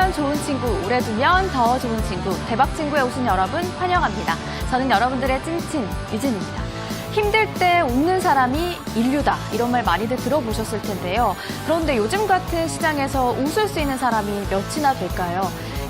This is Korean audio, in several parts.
오래두면 좋은 친구, 오래두면 더 좋은 친구, 대박친구에 오신 여러분 환영합니다. 저는 여러분들의 찐친 유진입니다. 힘들 때 웃는 사람이 인류다, 이런 말 많이들 들어보셨을 텐데요. 그런데 요즘 같은 시장에서 웃을 수 있는 사람이 몇이나 될까요?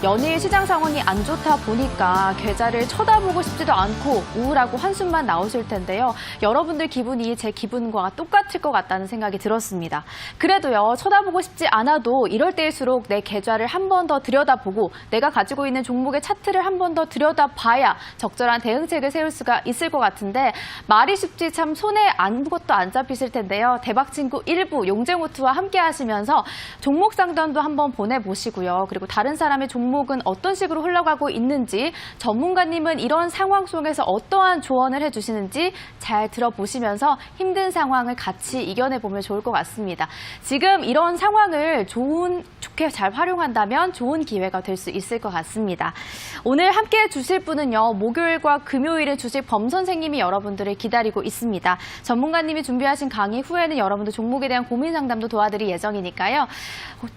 연일 시장 상황이 안 좋다 보니까 계좌를 쳐다보고 싶지도 않고 우울하고 한숨만 나오실 텐데요. 여러분들 기분이 제 기분과 똑같을 것 같다는 생각이 들었습니다. 그래도요, 쳐다보고 싶지 않아도 이럴 때일수록 내 계좌를 한 번 더 들여다보고 내가 가지고 있는 종목의 차트를 한 번 더 들여다봐야 적절한 대응책을 세울 수가 있을 것 같은데, 말이 쉽지 참 손에 아무것도 안 잡히실 텐데요. 대박친구 1부 용재모트와 함께 하시면서 종목 상담도 한번 보내보시고요. 그리고 다른 사람의 종목은 어떤 식으로 흘러가고 있는지, 전문가님은 이런 상황 속에서 어떠한 조언을 해주시는지 잘 들어보시면서 힘든 상황을 같이 이겨내보면 좋을 것 같습니다. 지금 이런 상황을 좋게 잘 활용한다면 좋은 기회가 될 수 있을 것 같습니다. 오늘 함께 해주실 분은요, 목요일과 금요일에 주식 범 선생님이 여러분들을 기다리고 있습니다. 전문가님이 준비하신 강의 후에는 여러분들 종목에 대한 고민 상담도 도와드릴 예정이니까요.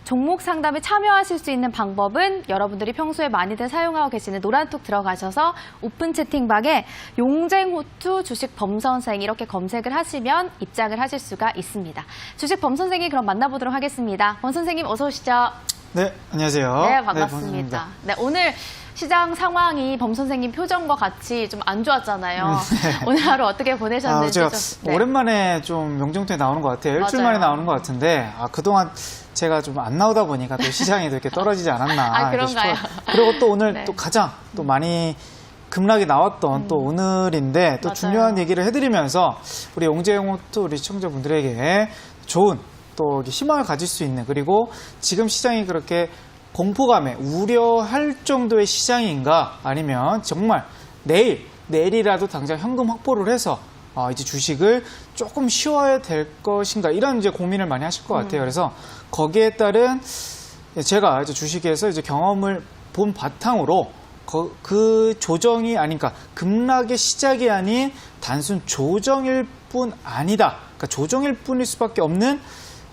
종목 상담에 참여하실 수 있는 방법은 여러분들이 평소에 많이들 사용하고 계시는 노란톡 들어가셔서 오픈 채팅방에 용쟁호투 주식 범 선생 이렇게 검색을 하시면 입장을 하실 수가 있습니다. 주식 범 선생님 그럼 만나보도록 하겠습니다. 범 선생님 어서 오시죠. 네, 안녕하세요. 네, 반갑습니다. 네, 오늘 시장 상황이 범 선생님 표정과 같이 좀 안 좋았잖아요. 네. 오늘 하루 어떻게 보내셨는지 제가 네. 오랜만에 좀 명정토에 나오는 것 같아요. 일주일 맞아요. 만에 나오는 것 같은데 그동안 제가 좀 안 나오다 보니까 또 시장에도 이렇게 떨어지지 않았나 그런가요? 싶어요. 그리고 또 오늘 네. 또 가장 또 많이 급락이 나왔던 또 오늘인데 또 맞아요. 중요한 얘기를 해드리면서 우리 용재용호투 우리 시청자분들에게 좋은 또 희망을 가질 수 있는, 그리고 지금 시장이 그렇게 공포감에 우려할 정도의 시장인가, 아니면 정말 내일이라도 당장 현금 확보를 해서 이제 주식을 조금 쉬어야 될 것인가, 이런 이제 고민을 많이 하실 것 같아요. 그래서 거기에 따른 제가 이제 주식에서 이제 경험을 본 바탕으로 그 조정이 아니니까 급락의 시작이 아닌 단순 조정일 뿐 아니다. 그러니까 조정일 뿐일 수밖에 없는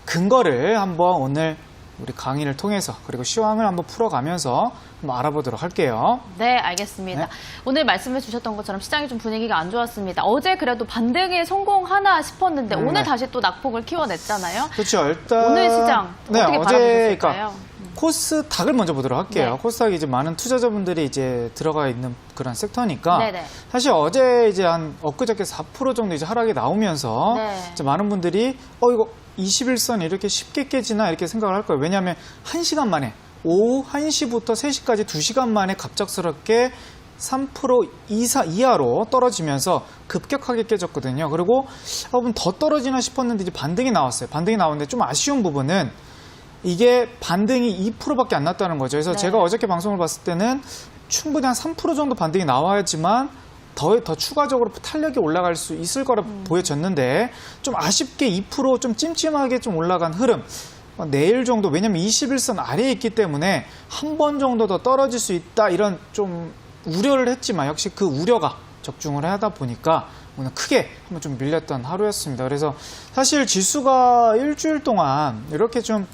근거를 한번 오늘 우리 강의를 통해서, 그리고 시황을 한번 풀어가면서 한번 알아보도록 할게요. 네, 알겠습니다. 네. 오늘 말씀해 주셨던 것처럼 시장이 좀 분위기가 안 좋았습니다. 어제 그래도 반등에 성공하나 싶었는데 오늘 다시 또 낙폭을 키워냈잖아요. 그렇죠. 일단 오늘 시장 어떻게 바라보셨을까요? 코스닥을 먼저 보도록 할게요. 네. 코스닥이 이제 많은 투자자분들이 이제 들어가 있는 그런 섹터니까, 네네. 사실 어제 이제 한 엊그저께 4% 정도 이제 하락이 나오면서 이제 많은 분들이 이거 21선 이렇게 쉽게 깨지나 이렇게 생각을 할 거예요. 왜냐하면 1시간 만에 오후 1시부터 3시까지 2시간 만에 갑작스럽게 3% 이하로 떨어지면서 급격하게 깨졌거든요. 그리고 여러분 더 떨어지나 싶었는데 이제 반등이 나왔어요. 반등이 나왔는데 좀 아쉬운 부분은 이게 반등이 2%밖에 안 났다는 거죠. 그래서 제가 어저께 방송을 봤을 때는 충분히 한 3% 정도 반등이 나와야지만 더 추가적으로 탄력이 올라갈 수 있을 거라 보여졌는데, 좀 아쉽게 2% 좀 찜찜하게 좀 올라간 흐름, 내일 정도, 왜냐면 21선 아래에 있기 때문에 한 번 정도 더 떨어질 수 있다, 이런 좀 우려를 했지만 역시 그 우려가 적중을 하다 보니까 오늘 크게 한번 좀 밀렸던 하루였습니다. 그래서 사실 지수가 일주일 동안 이렇게 좀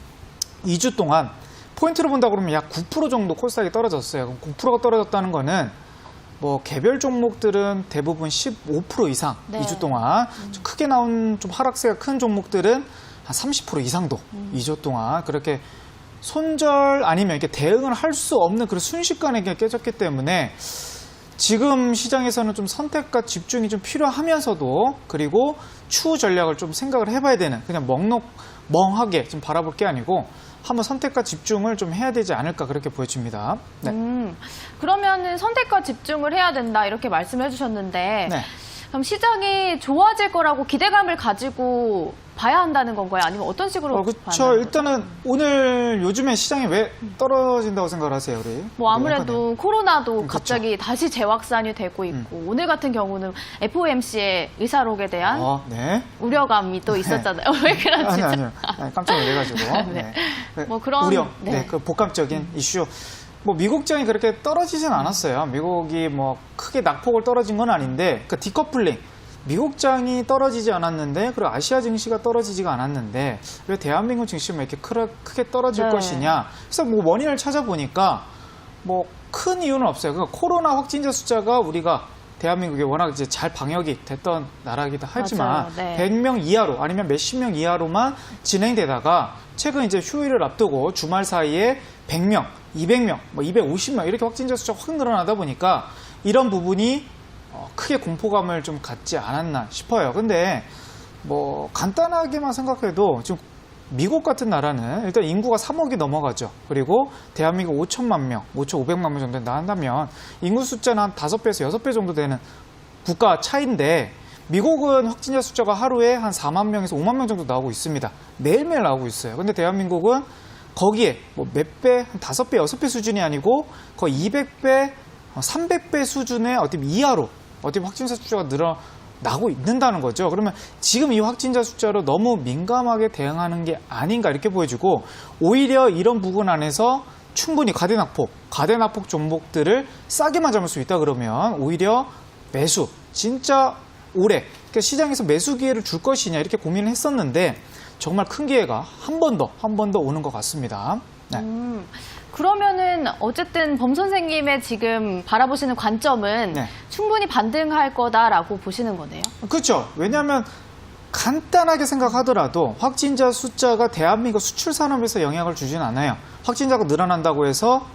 2주 동안 포인트로 본다 그러면 약 9% 정도 코스닥이 떨어졌어요. 그럼 9%가 떨어졌다는 거는 뭐 개별 종목들은 대부분 15% 이상 2주 동안 좀 크게 나온 좀 하락세가 큰 종목들은 한 30% 이상도 2주 동안 그렇게 손절 아니면 이렇게 대응을 할 수 없는 그런 순식간에 깨졌기 때문에 지금 시장에서는 좀 선택과 집중이 좀 필요하면서도, 그리고 추후 전략을 좀 생각을 해봐야 되는, 그냥 멍하게 좀 바라볼 게 아니고 한번 선택과 집중을 좀 해야 되지 않을까, 그렇게 보여집니다. 네. 그러면은 선택과 집중을 해야 된다 이렇게 말씀해 주셨는데, 네. 그럼 시장이 좋아질 거라고 기대감을 가지고 봐야 한다는 건가요? 아니면 어떤 식으로? 그렇죠. 일단은 오늘 요즘에 시장이 왜 떨어진다고 생각을 하세요, 우리? 뭐 아무래도 코로나도 그쵸. 갑자기 다시 재확산이 되고 있고, 오늘 같은 경우는 FOMC의 의사록에 대한 우려감이 또 있었잖아요. 왜 그런지. 아니요. 깜짝 놀래가지고. 네. 뭐 그런 우려, 그 복합적인 이슈. 뭐 미국 시장이 그렇게 떨어지진 않았어요. 미국이 뭐 크게 낙폭을 떨어진 건 아닌데, 그 디커플링, 미국장이 떨어지지 않았는데 그리고 아시아 증시가 떨어지지가 않았는데 왜 대한민국 증시만 이렇게 크게 떨어질 네. 것이냐. 그래서 뭐 원인을 찾아보니까 뭐 큰 이유는 없어요. 그러니까 코로나 확진자 숫자가 우리가 대한민국이 워낙 이제 잘 방역이 됐던 나라이기도 하지만 맞아요. 네. 100명 이하로 아니면 몇십 명 이하로만 진행되다가 최근 이제 휴일을 앞두고 주말 사이에 100명, 200명, 뭐 250명 이렇게 확진자 숫자가 확 늘어나다 보니까 이런 부분이 크게 공포감을 좀 갖지 않았나 싶어요. 근데 뭐 간단하게만 생각해도 지금 미국 같은 나라는 일단 인구가 3억이 넘어가죠. 그리고 대한민국 5천만 명, 5,500만 명 정도 된다 한다면 인구 숫자는 한 5배에서 6배 정도 되는 국가 차이인데 미국은 확진자 숫자가 하루에 한 4만 명에서 5만 명 정도 나오고 있습니다. 매일매일 나오고 있어요. 근데 대한민국은 거기에 뭐 몇 배, 한 5배, 6배 수준이 아니고 거의 200배, 300배 수준의 어떤 이하로 어떤 확진자 숫자가 늘어나고 있는다는 거죠. 그러면 지금 이 확진자 숫자로 너무 민감하게 대응하는 게 아닌가 이렇게 보여지고 오히려 이런 부분 안에서 충분히 가대낙폭 종목들을 싸게만 잡을 수 있다 그러면 오히려 매수, 진짜 올해 그러니까 시장에서 매수 기회를 줄 것이냐 이렇게 고민을 했었는데 정말 큰 기회가 한 번 더 오는 것 같습니다. 네. 그러면은 어쨌든 범 선생님의 지금 바라보시는 관점은 네. 충분히 반등할 거다라고 보시는 거네요. 그렇죠. 왜냐하면 간단하게 생각하더라도 확진자 숫자가 대한민국 수출 산업에서 영향을 주진 않아요. 확진자가 늘어난다고 해서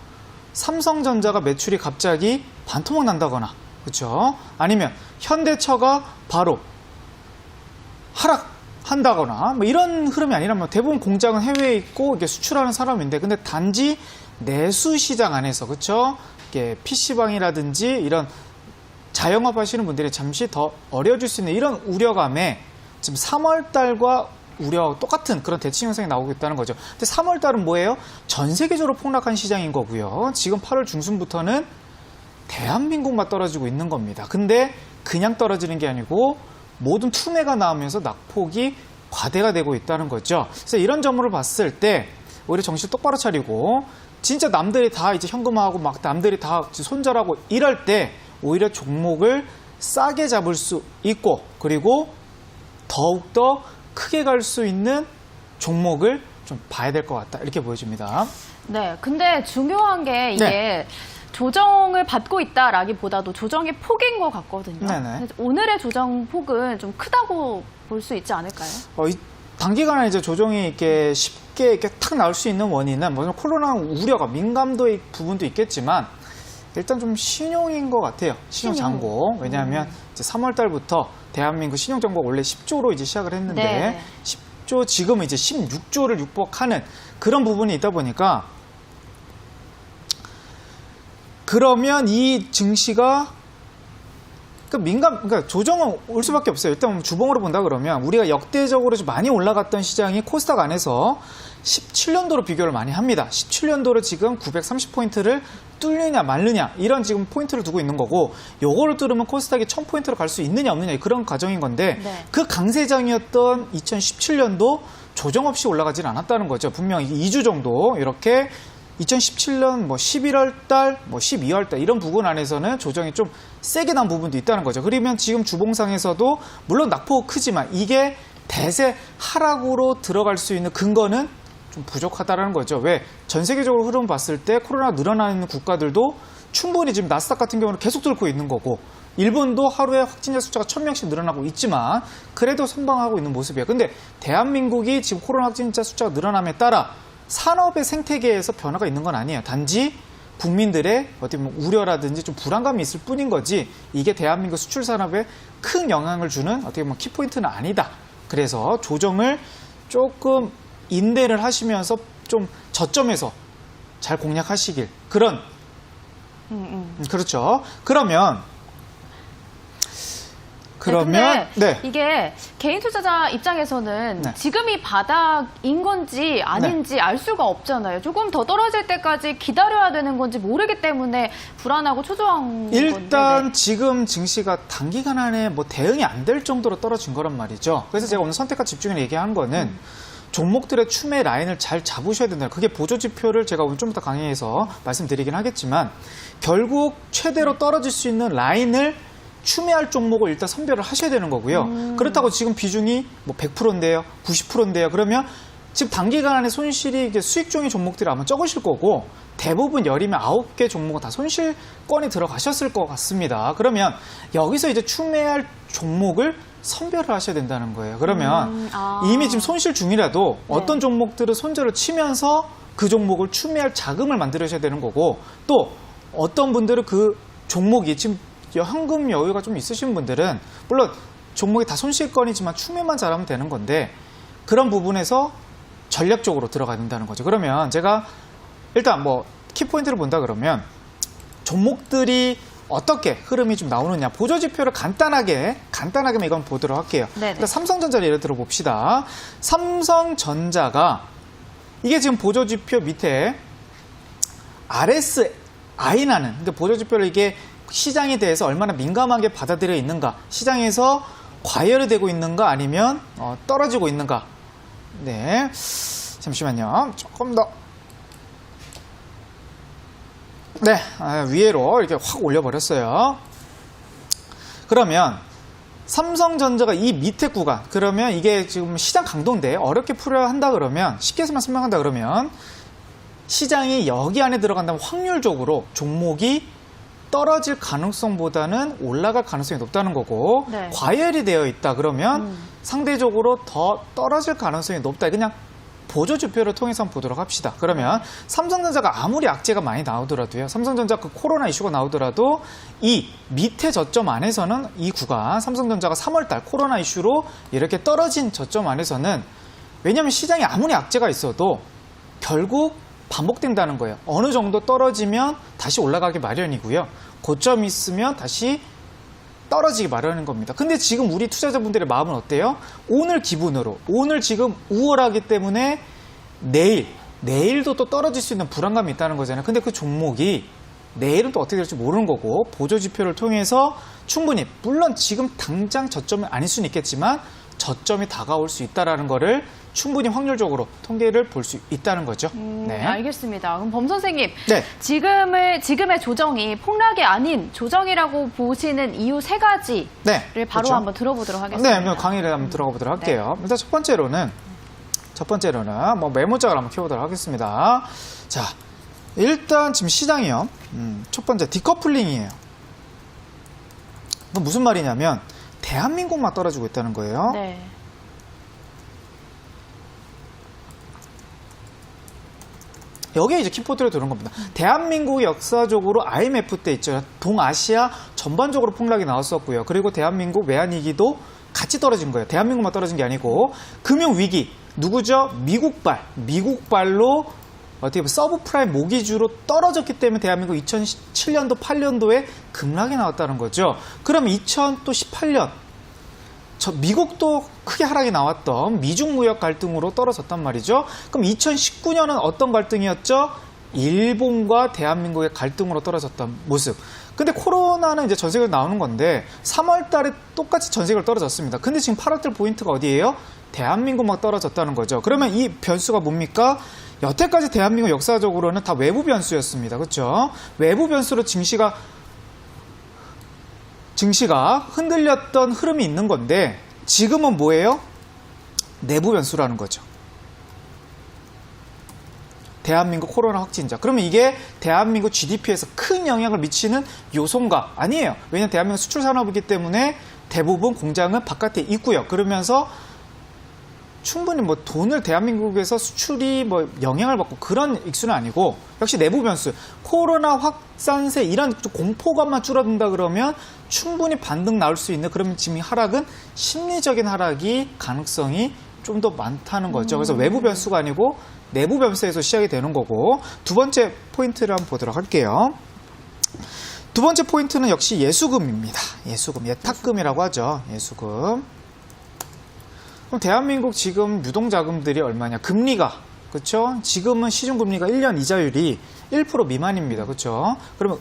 삼성전자가 매출이 갑자기 반토막 난다거나, 그렇죠? 아니면 현대차가 바로 하락한다거나 뭐 이런 흐름이 아니라면 대부분 공장은 해외에 있고 이게 수출하는 사람인데 근데 단지 내수 시장 안에서 그렇죠? 이게 PC방이라든지 이런 자영업 하시는 분들이 잠시 더 어려워질 수 있는 이런 우려감에 지금 3월 달과 우려 똑같은 그런 대칭 현상이 나오고 있다는 거죠. 근데 3월 달은 뭐예요? 전 세계적으로 폭락한 시장인 거고요. 지금 8월 중순부터는 대한민국만 떨어지고 있는 겁니다. 근데 그냥 떨어지는 게 아니고 모든 투매가 나오면서 낙폭이 과대가 되고 있다는 거죠. 그래서 이런 점으로 봤을 때 오히려 정신 똑바로 차리고 진짜 남들이 다 이제 현금화하고 막 남들이 다 손절하고 이럴 때 오히려 종목을 싸게 잡을 수 있고 그리고 더욱더 크게 갈 수 있는 종목을 좀 봐야 될 것 같다 이렇게 보여집니다. 네, 근데 중요한 게 이게 네. 조정을 받고 있다라기보다도 조정의 폭인 것 같거든요. 네네. 그래서 오늘의 조정 폭은 좀 크다고 볼 수 있지 않을까요? 단기간에 이제 조정이 이렇게 쉽게 이렇게 탁 나올 수 있는 원인은 뭐 코로나 우려가 민감도의 부분도 있겠지만 일단 좀 신용인 것 같아요. 신용 잔고. 왜냐하면 이제 3월 달부터 대한민국 신용 잔고가 원래 10조로 이제 시작을 했는데 네. 10조 지금은 이제 16조를 육박하는 그런 부분이 있다 보니까 그러면 이 증시가 그러니까 조정은 올 수밖에 없어요. 일단 주봉으로 본다 그러면 우리가 역대적으로 좀 많이 올라갔던 시장이 코스닥 안에서 17년도로 비교를 많이 합니다. 17년도로 지금 930포인트를 뚫느냐 말느냐 이런 지금 포인트를 두고 있는 거고 요거를 뚫으면 코스닥이 1000포인트로 갈 수 있느냐 없느냐 그런 과정인 건데 네. 그 강세장이었던 2017년도 조정 없이 올라가진 않았다는 거죠. 분명히 2주 정도 이렇게 2017년 뭐 11월 달, 뭐 12월 달 이런 부분 안에서는 조정이 좀 세게 난 부분도 있다는 거죠. 그러면 지금 주봉상에서도 물론 낙폭 크지만 이게 대세 하락으로 들어갈 수 있는 근거는 좀 부족하다는 거죠. 왜? 전 세계적으로 흐름 봤을 때 코로나 늘어나는 국가들도 충분히 지금 나스닥 같은 경우는 계속 들고 있는 거고 일본도 하루에 확진자 숫자가 1000명씩 늘어나고 있지만 그래도 선방하고 있는 모습이에요. 근데 대한민국이 지금 코로나 확진자 숫자가 늘어남에 따라 산업의 생태계에서 변화가 있는 건 아니에요. 단지 국민들의 어떻게 보면 우려라든지 좀 불안감이 있을 뿐인 거지 이게 대한민국 수출 산업에 큰 영향을 주는 어떻게 보면 키포인트는 아니다. 그래서 조정을 조금 인내를 하시면서 좀 저점에서 잘 공략하시길 그런 그렇죠. 그러면 근데 이게 개인 투자자 입장에서는 네. 지금이 바닥인 건지 아닌지 알 수가 없잖아요. 조금 더 떨어질 때까지 기다려야 되는 건지 모르기 때문에 불안하고 초조한 일단 건데. 지금 증시가 단기간 안에 뭐 대응이 안 될 정도로 떨어진 거란 말이죠. 그래서 제가 오늘 선택과 집중을 얘기한 거는 종목들의 추매 라인을 잘 잡으셔야 된다. 그게 보조지표를 제가 오늘 좀 이따 강의에서 말씀드리긴 하겠지만 결국 최대로 떨어질 수 있는 라인을 추매할 종목을 일단 선별을 하셔야 되는 거고요. 그렇다고 지금 비중이 뭐 100%인데요, 90%인데요. 그러면 지금 단기간 안에 손실이 이게 수익종의 종목들이 아마 적으실 거고 대부분 10이면 9개 종목은 다 손실권이 들어가셨을 것 같습니다. 그러면 여기서 이제 추매할 종목을 선별을 하셔야 된다는 거예요. 그러면 이미 지금 손실 중이라도 어떤 종목들은 손절을 치면서 그 종목을 추매할 자금을 만들어셔야 되는 거고 또 어떤 분들은 그 종목이 지금 현금 여유가 좀 있으신 분들은 물론 종목이 다 손실권이지만 추매만 잘하면 되는 건데 그런 부분에서 전략적으로 들어가야 된다는 거죠. 그러면 제가 일단 뭐 키포인트를 본다 그러면 종목들이 어떻게 흐름이 좀 나오느냐 보조지표를 간단하게만 이건 보도록 할게요. 일단 삼성전자를 예를 들어 봅시다. 삼성전자가 이게 지금 보조지표 밑에 RSI라는 근데 보조지표를 이게 시장에 대해서 얼마나 민감하게 받아들여 있는가 시장에서 과열이 되고 있는가 아니면 떨어지고 있는가 네 잠시만요 조금 더 네, 위로 이렇게 확 올려버렸어요. 그러면 삼성전자가 이 밑에 구간, 그러면 이게 지금 시장 강도인데 어렵게 풀어야 한다 그러면, 쉽게 해서만 설명한다 그러면 시장이 여기 안에 들어간다면 확률적으로 종목이 떨어질 가능성보다는 올라갈 가능성이 높다는 거고 과열이 되어 있다 그러면 상대적으로 더 떨어질 가능성이 높다. 그냥 보조지표를 통해서 한번 보도록 합시다. 그러면 삼성전자가 아무리 악재가 많이 나오더라도요. 삼성전자 그 코로나 이슈가 나오더라도 이 밑에 저점 안에서는 이 구간 삼성전자가 3월달 코로나 이슈로 이렇게 떨어진 저점 안에서는 왜냐하면 시장에 아무리 악재가 있어도 결국 반복된다는 거예요. 어느 정도 떨어지면 다시 올라가기 마련이고요. 고점이 있으면 다시 떨어지기 마련인 겁니다. 근데 지금 우리 투자자분들의 마음은 어때요? 오늘 기분으로 오늘 지금 우월하기 때문에 내일도 또 떨어질 수 있는 불안감이 있다는 거잖아요. 근데 그 종목이 내일은 또 어떻게 될지 모르는 거고 보조지표를 통해서 충분히 물론 지금 당장 저점이 아닐 수는 있겠지만 저점이 다가올 수 있다는 거를 충분히 확률적으로 통계를 볼 수 있다는 거죠. 네, 알겠습니다. 그럼 범 선생님, 네. 지금의 조정이 폭락이 아닌 조정이라고 보시는 이유 3가지를 바로 그렇죠. 한번 들어보도록 하겠습니다. 네, 강의를 한번 들어가 보도록 할게요. 일단 첫 번째로는 뭐 메모장을 한번 켜보도록 하겠습니다. 자, 일단 지금 시장이요. 첫 번째 디커플링이에요. 그건 무슨 말이냐면 대한민국만 떨어지고 있다는 거예요. 네. 여기에 이제 키포트를 두는 겁니다. 대한민국이 역사적으로 IMF 때 있죠. 동아시아 전반적으로 폭락이 나왔었고요. 그리고 대한민국 외환위기도 같이 떨어진 거예요. 대한민국만 떨어진 게 아니고 금융위기 누구죠? 미국발로 어떻게 보면 서브프라임 모기지로 떨어졌기 때문에 대한민국 2007년도 8년도에 급락이 나왔다는 거죠. 그럼 2018년 미국도 크게 하락이 나왔던 미중 무역 갈등으로 떨어졌단 말이죠. 그럼 2019년은 어떤 갈등이었죠? 일본과 대한민국의 갈등으로 떨어졌던 모습. 근데 코로나는 이제 전 세계로 나오는 건데 3월 달에 똑같이 전 세계로 떨어졌습니다. 근데 지금 8월 달 포인트가 어디예요? 대한민국만 떨어졌다는 거죠. 그러면 이 변수가 뭡니까? 여태까지 대한민국 역사적으로는 다 외부 변수였습니다. 그렇죠? 외부 변수로 증시가 흔들렸던 흐름이 있는 건데 지금은 뭐예요? 내부 변수라는 거죠. 대한민국 코로나 확진자. 그러면 이게 대한민국 GDP에서 큰 영향을 미치는 요소인가? 아니에요. 왜냐하면 대한민국 수출 산업이기 때문에 대부분 공장은 바깥에 있고요. 그러면서 충분히 뭐 돈을 대한민국에서 수출이 뭐 영향을 받고 그런 익수는 아니고 역시 내부 변수, 코로나 확산세 이런 공포감만 줄어든다 그러면 충분히 반등 나올 수 있는 그러면 지금 하락은 심리적인 하락이 가능성이 좀 더 많다는 거죠. 그래서 외부 변수가 아니고 내부 변수에서 시작이 되는 거고 두 번째 포인트를 한번 보도록 할게요. 두 번째 포인트는 역시 예수금입니다. 예수금, 예탁금이라고 하죠. 예수금. 그럼 대한민국 지금 유동자금들이 얼마냐? 금리가, 그렇죠? 지금은 시중금리가 1년 이자율이 1% 미만입니다. 그렇죠? 그러면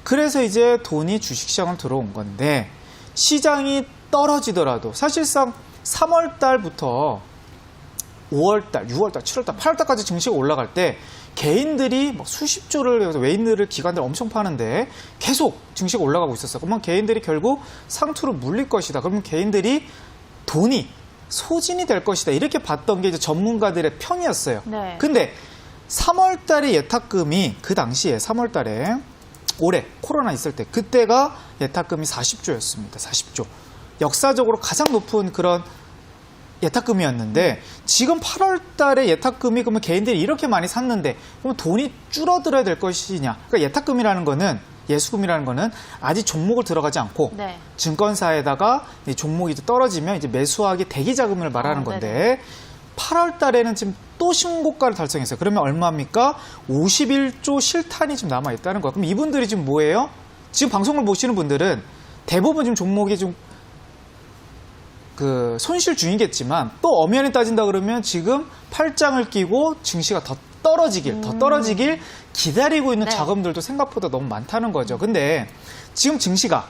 그래서 이제 돈이 주식시장으로 들어온 건데 시장이 떨어지더라도 사실상 3월 달부터 5월달, 6월달, 7월달, 8월달까지 증시가 올라갈 때 개인들이 막 수십조를 외인들을 기관들 엄청 파는데 계속 증시가 올라가고 있었어. 그러면 개인들이 결국 상투로 물릴 것이다. 그러면 개인들이 돈이 소진이 될 것이다. 이렇게 봤던 게 이제 전문가들의 평이었어요. 네. 근데 3월달에 예탁금이 그 당시에 3월달에 올해 코로나 있을 때 그때가 예탁금이 40조였습니다. 40조. 역사적으로 가장 높은 그런 예탁금이었는데 지금 8월 달에 예탁금이 그러면 개인들이 이렇게 많이 샀는데 그럼 돈이 줄어들어야 될 것이냐. 그러니까 예탁금이라는 거는 예수금이라는 거는 아직 종목을 들어가지 않고 네. 증권사에다가 이 종목이 이제 떨어지면 이제 매수하기 대기 자금을 말하는 건데 8월 달에는 지금 또 신고가를 달성했어요. 그러면 얼마입니까? 51조 실탄이 지금 남아 있다는 거예요. 그럼 이분들이 지금 뭐예요? 지금 방송을 보시는 분들은 대부분 지금 종목이 좀 그 손실 중이겠지만 또 엄연히 따진다 그러면 지금 팔짱을 끼고 증시가 더 떨어지길 기다리고 있는 네. 자금들도 생각보다 너무 많다는 거죠. 근데 지금 증시가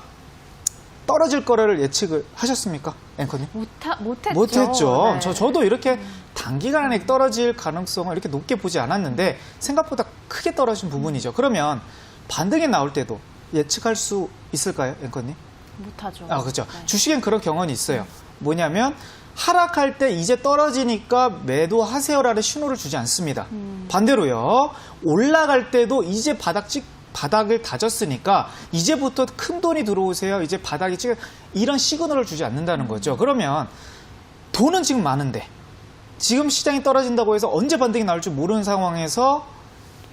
떨어질 거를 예측을 하셨습니까? 앵커님? 못했죠. 네. 저도 이렇게 단기간에 떨어질 가능성을 이렇게 높게 보지 않았는데 생각보다 크게 떨어진 부분이죠. 그러면 반등이 나올 때도 예측할 수 있을까요, 앵커님? 못하죠. 그렇죠. 네. 주식엔 그런 경험이 있어요. 뭐냐면 하락할 때 이제 떨어지니까 매도하세요라는 신호를 주지 않습니다. 반대로요. 올라갈 때도 이제 바닥을 다졌으니까 이제부터 큰 돈이 들어오세요. 이제 바닥이 지금 이런 시그널을 주지 않는다는 거죠. 그러면 돈은 지금 많은데 지금 시장이 떨어진다고 해서 언제 반등이 나올 줄 모르는 상황에서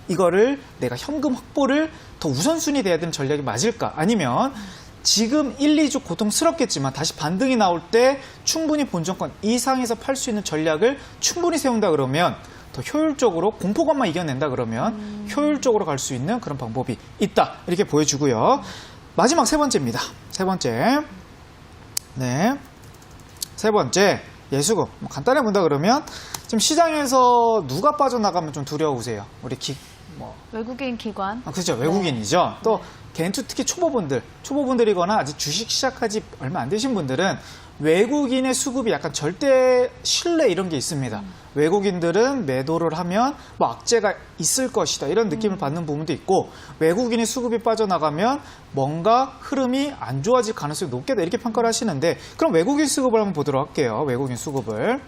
이거를 내가 현금 확보를 더 우선순위 돼야 되는 전략이 맞을까? 아니면 지금 1, 2주 고통스럽겠지만 다시 반등이 나올 때 충분히 본전권 이상에서 팔 수 있는 전략을 충분히 세운다 그러면 더 효율적으로 공포감만 이겨낸다 그러면 효율적으로 갈 수 있는 그런 방법이 있다. 이렇게 보여주고요. 마지막 세 번째입니다. 세 번째. 네. 세 번째. 예수금. 간단히 본다 그러면 지금 시장에서 누가 빠져나가면 좀 두려우세요? 우리 외국인 기관. 그렇죠. 외국인이죠. 또 개인 투 특히 초보분들이거나 아직 주식 시작하지 얼마 안 되신 분들은 외국인의 수급이 약간 절대 신뢰 이런 게 있습니다. 외국인들은 매도를 하면 악재가 있을 것이다 이런 느낌을 받는 부분도 있고 외국인의 수급이 빠져나가면 뭔가 흐름이 안 좋아질 가능성이 높겠다 이렇게 평가를 하시는데 그럼 외국인 수급을 한번 보도록 할게요. 외국인 수급을.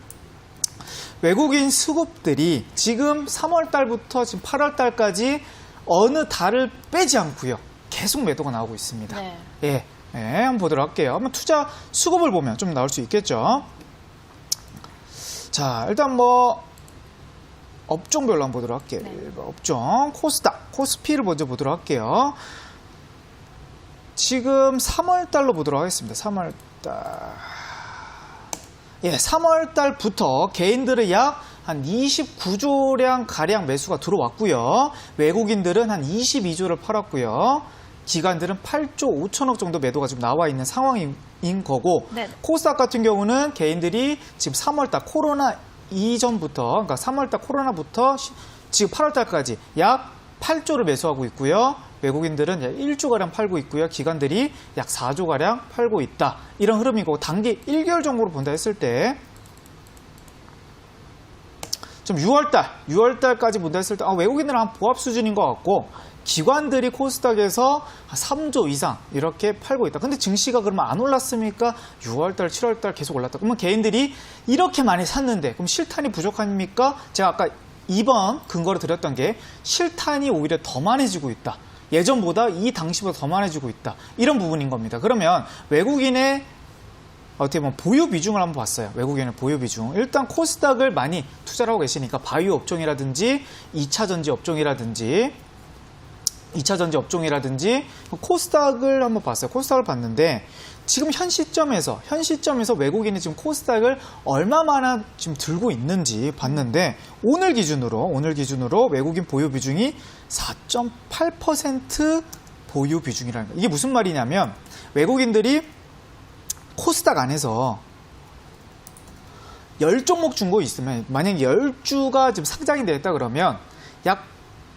외국인 수급들이 지금 3월 달부터 지금 8월 달까지 어느 달을 빼지 않고요. 계속 매도가 나오고 있습니다. 네. 한번 보도록 할게요. 한번 투자 수급을 보면 좀 나올 수 있겠죠. 자, 일단 업종별로 한번 보도록 할게요. 네. 업종, 코스닥, 코스피를 먼저 보도록 할게요. 지금 3월 달로 보도록 하겠습니다. 3월 달. 3월 달부터 개인들은 약 한 29조량 가량 매수가 들어왔고요. 외국인들은 한 22조를 팔았고요. 기관들은 8조 5천억 정도 매도가 지금 나와 있는 상황인 거고 네. 코스닥 같은 경우는 개인들이 지금 3월달 코로나 이전부터 그러니까 3월달 코로나부터 지금 8월달까지 약 8조를 매수하고 있고요. 외국인들은 약 1조가량 팔고 있고요. 기관들이 약 4조가량 팔고 있다. 이런 흐름이고 단기 1개월 정도로 본다 했을 때 좀 6월달까지 본다 했을 때 외국인들은 한 보합 수준인 것 같고 기관들이 코스닥에서 3조 이상 이렇게 팔고 있다. 근데 증시가 그러면 안 올랐습니까? 6월달, 7월달 계속 올랐다. 그러면 개인들이 이렇게 많이 샀는데 그럼 실탄이 부족합니까? 제가 아까 2번 근거로 드렸던 게 실탄이 오히려 더 많아지고 있다. 예전보다 이 당시보다 더 많아지고 있다. 이런 부분인 겁니다. 그러면 외국인의 어떻게 보면 보유 비중을 한번 봤어요. 외국인의 보유 비중. 일단 코스닥을 많이 투자를 하고 계시니까 바이오 업종이라든지 2차 전지 업종이라든지 코스닥을 한번 봤어요. 코스닥을 봤는데 지금 현 시점에서 외국인이 지금 코스닥을 얼마나 지금 들고 있는지 봤는데 오늘 기준으로 외국인 보유 비중이 4.8% 보유 비중이라는 거예요. 이게 무슨 말이냐면 외국인들이 코스닥 안에서 10종목 중고 있으면 만약에 10주가 지금 상장이 되었다 그러면 약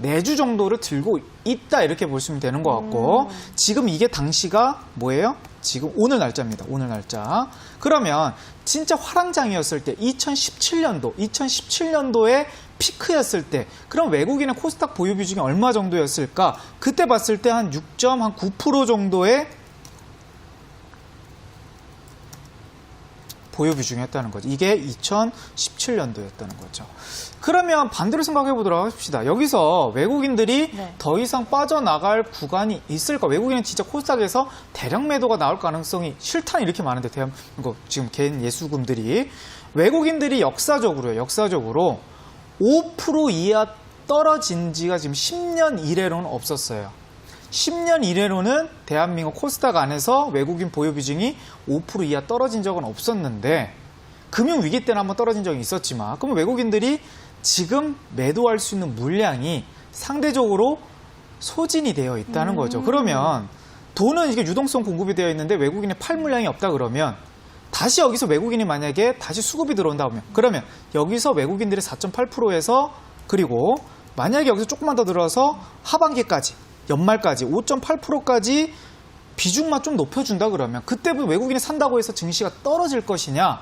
4주 정도를 들고 있다 이렇게 보시면 되는 것 같고 지금 이게 당시가 뭐예요? 지금 오늘 날짜입니다. 오늘 날짜. 그러면 진짜 화랑장이었을 때 2017년도에 피크였을 때 그럼 외국인의 코스닥 보유 비중이 얼마 정도였을까? 그때 봤을 때 한 6.9% 정도의 보유 비중이었다는 거죠. 이게 2017년도였다는 거죠. 그러면 반대로 생각해 보도록 합시다. 여기서 외국인들이 네. 더 이상 빠져나갈 구간이 있을까? 외국인은 진짜 코스닥에서 대량 매도가 나올 가능성이 실탄 이렇게 많은데 대한민국 지금 개인 예수금들이 외국인들이 역사적으로 5% 이하 떨어진 지가 지금 10년 이래로는 없었어요. 10년 이래로는 대한민국 코스닥 안에서 외국인 보유 비중이 5% 이하 떨어진 적은 없었는데 금융위기 때는 한번 떨어진 적이 있었지만 그러면 외국인들이 지금 매도할 수 있는 물량이 상대적으로 소진이 되어 있다는 거죠. 그러면 돈은 이게 유동성 공급이 되어 있는데 외국인의 팔 물량이 없다 그러면 다시 여기서 외국인이 만약에 다시 수급이 들어온다 그러면 여기서 외국인들의 4.8%에서 그리고 만약에 여기서 조금만 더 들어서 하반기까지 연말까지 5.8%까지 비중만 좀 높여준다 그러면 그때부터 외국인이 산다고 해서 증시가 떨어질 것이냐?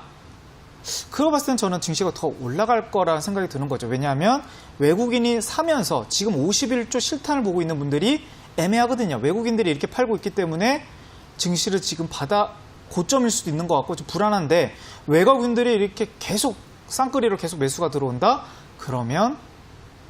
그거 봤을 땐 저는 증시가 더 올라갈 거라는 생각이 드는 거죠. 왜냐하면 외국인이 사면서 지금 51조 실탄을 보고 있는 분들이 애매하거든요. 외국인들이 이렇게 팔고 있기 때문에 증시를 지금 고점일 수도 있는 것 같고 좀 불안한데 외국인들이 이렇게 계속 쌍끌이로 계속 매수가 들어온다? 그러면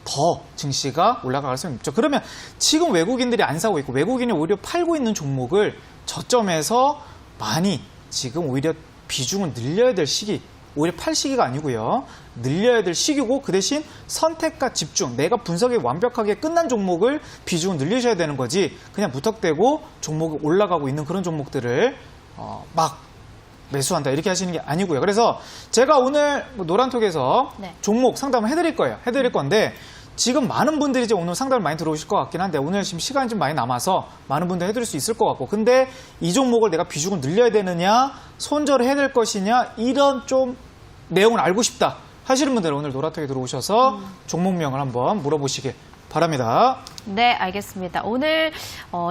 더 증시가 올라갈 가능성이 있죠. 그러면 지금 외국인들이 안 사고 있고 외국인이 오히려 팔고 있는 종목을 저점에서 많이 지금 오히려 비중을 늘려야 될 시기, 오히려 팔 시기가 아니고요. 늘려야 될 시기고 그 대신 선택과 집중, 내가 분석이 완벽하게 끝난 종목을 비중을 늘리셔야 되는 거지 그냥 무턱대고 종목이 올라가고 있는 그런 종목들을 막 매수한다 이렇게 하시는 게 아니고요. 그래서 제가 오늘 노란톡에서 네. 종목 상담을 해드릴 거예요. 해드릴 건데 지금 많은 분들이 이제 오늘 상담을 많이 들어오실 것 같긴 한데 오늘 지금 시간이 좀 많이 남아서 많은 분들 해드릴 수 있을 것 같고 근데 이 종목을 내가 비중을 늘려야 되느냐 손절을 해야 될 것이냐 이런 좀 내용을 알고 싶다 하시는 분들은 오늘 노란톡에 들어오셔서 종목명을 한번 물어보시길 바랍니다. 네, 알겠습니다. 오늘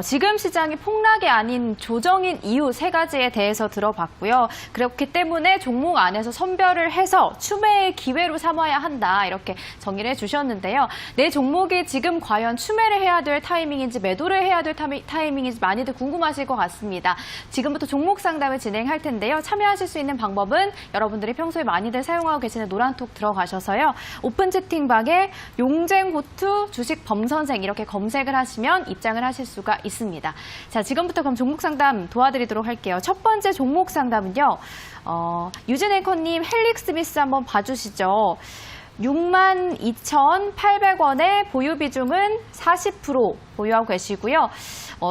지금 시장이 폭락이 아닌 조정인 이유 3가지에 대해서 들어봤고요. 그렇기 때문에 종목 안에서 선별을 해서 추매의 기회로 삼아야 한다 이렇게 정의를 해주셨는데요. 내 종목이 지금 과연 추매를 해야 될 타이밍인지 매도를 해야 될 타이밍인지 많이들 궁금하실 것 같습니다. 지금부터 종목 상담을 진행할 텐데요. 참여하실 수 있는 방법은 여러분들이 평소에 많이들 사용하고 계시는 노란톡 들어가셔서요. 오픈 채팅방에 용쟁호투 주식 범선생 이렇게 검색을 하시면 입장을 하실 수가 있습니다. 자, 지금부터 그럼 종목 상담 도와드리도록 할게요. 첫 번째 종목 상담은요. 유진 앵커님 헬릭 스미스 한번 봐주시죠. 62,800원의 보유 비중은 40% 보유하고 계시고요.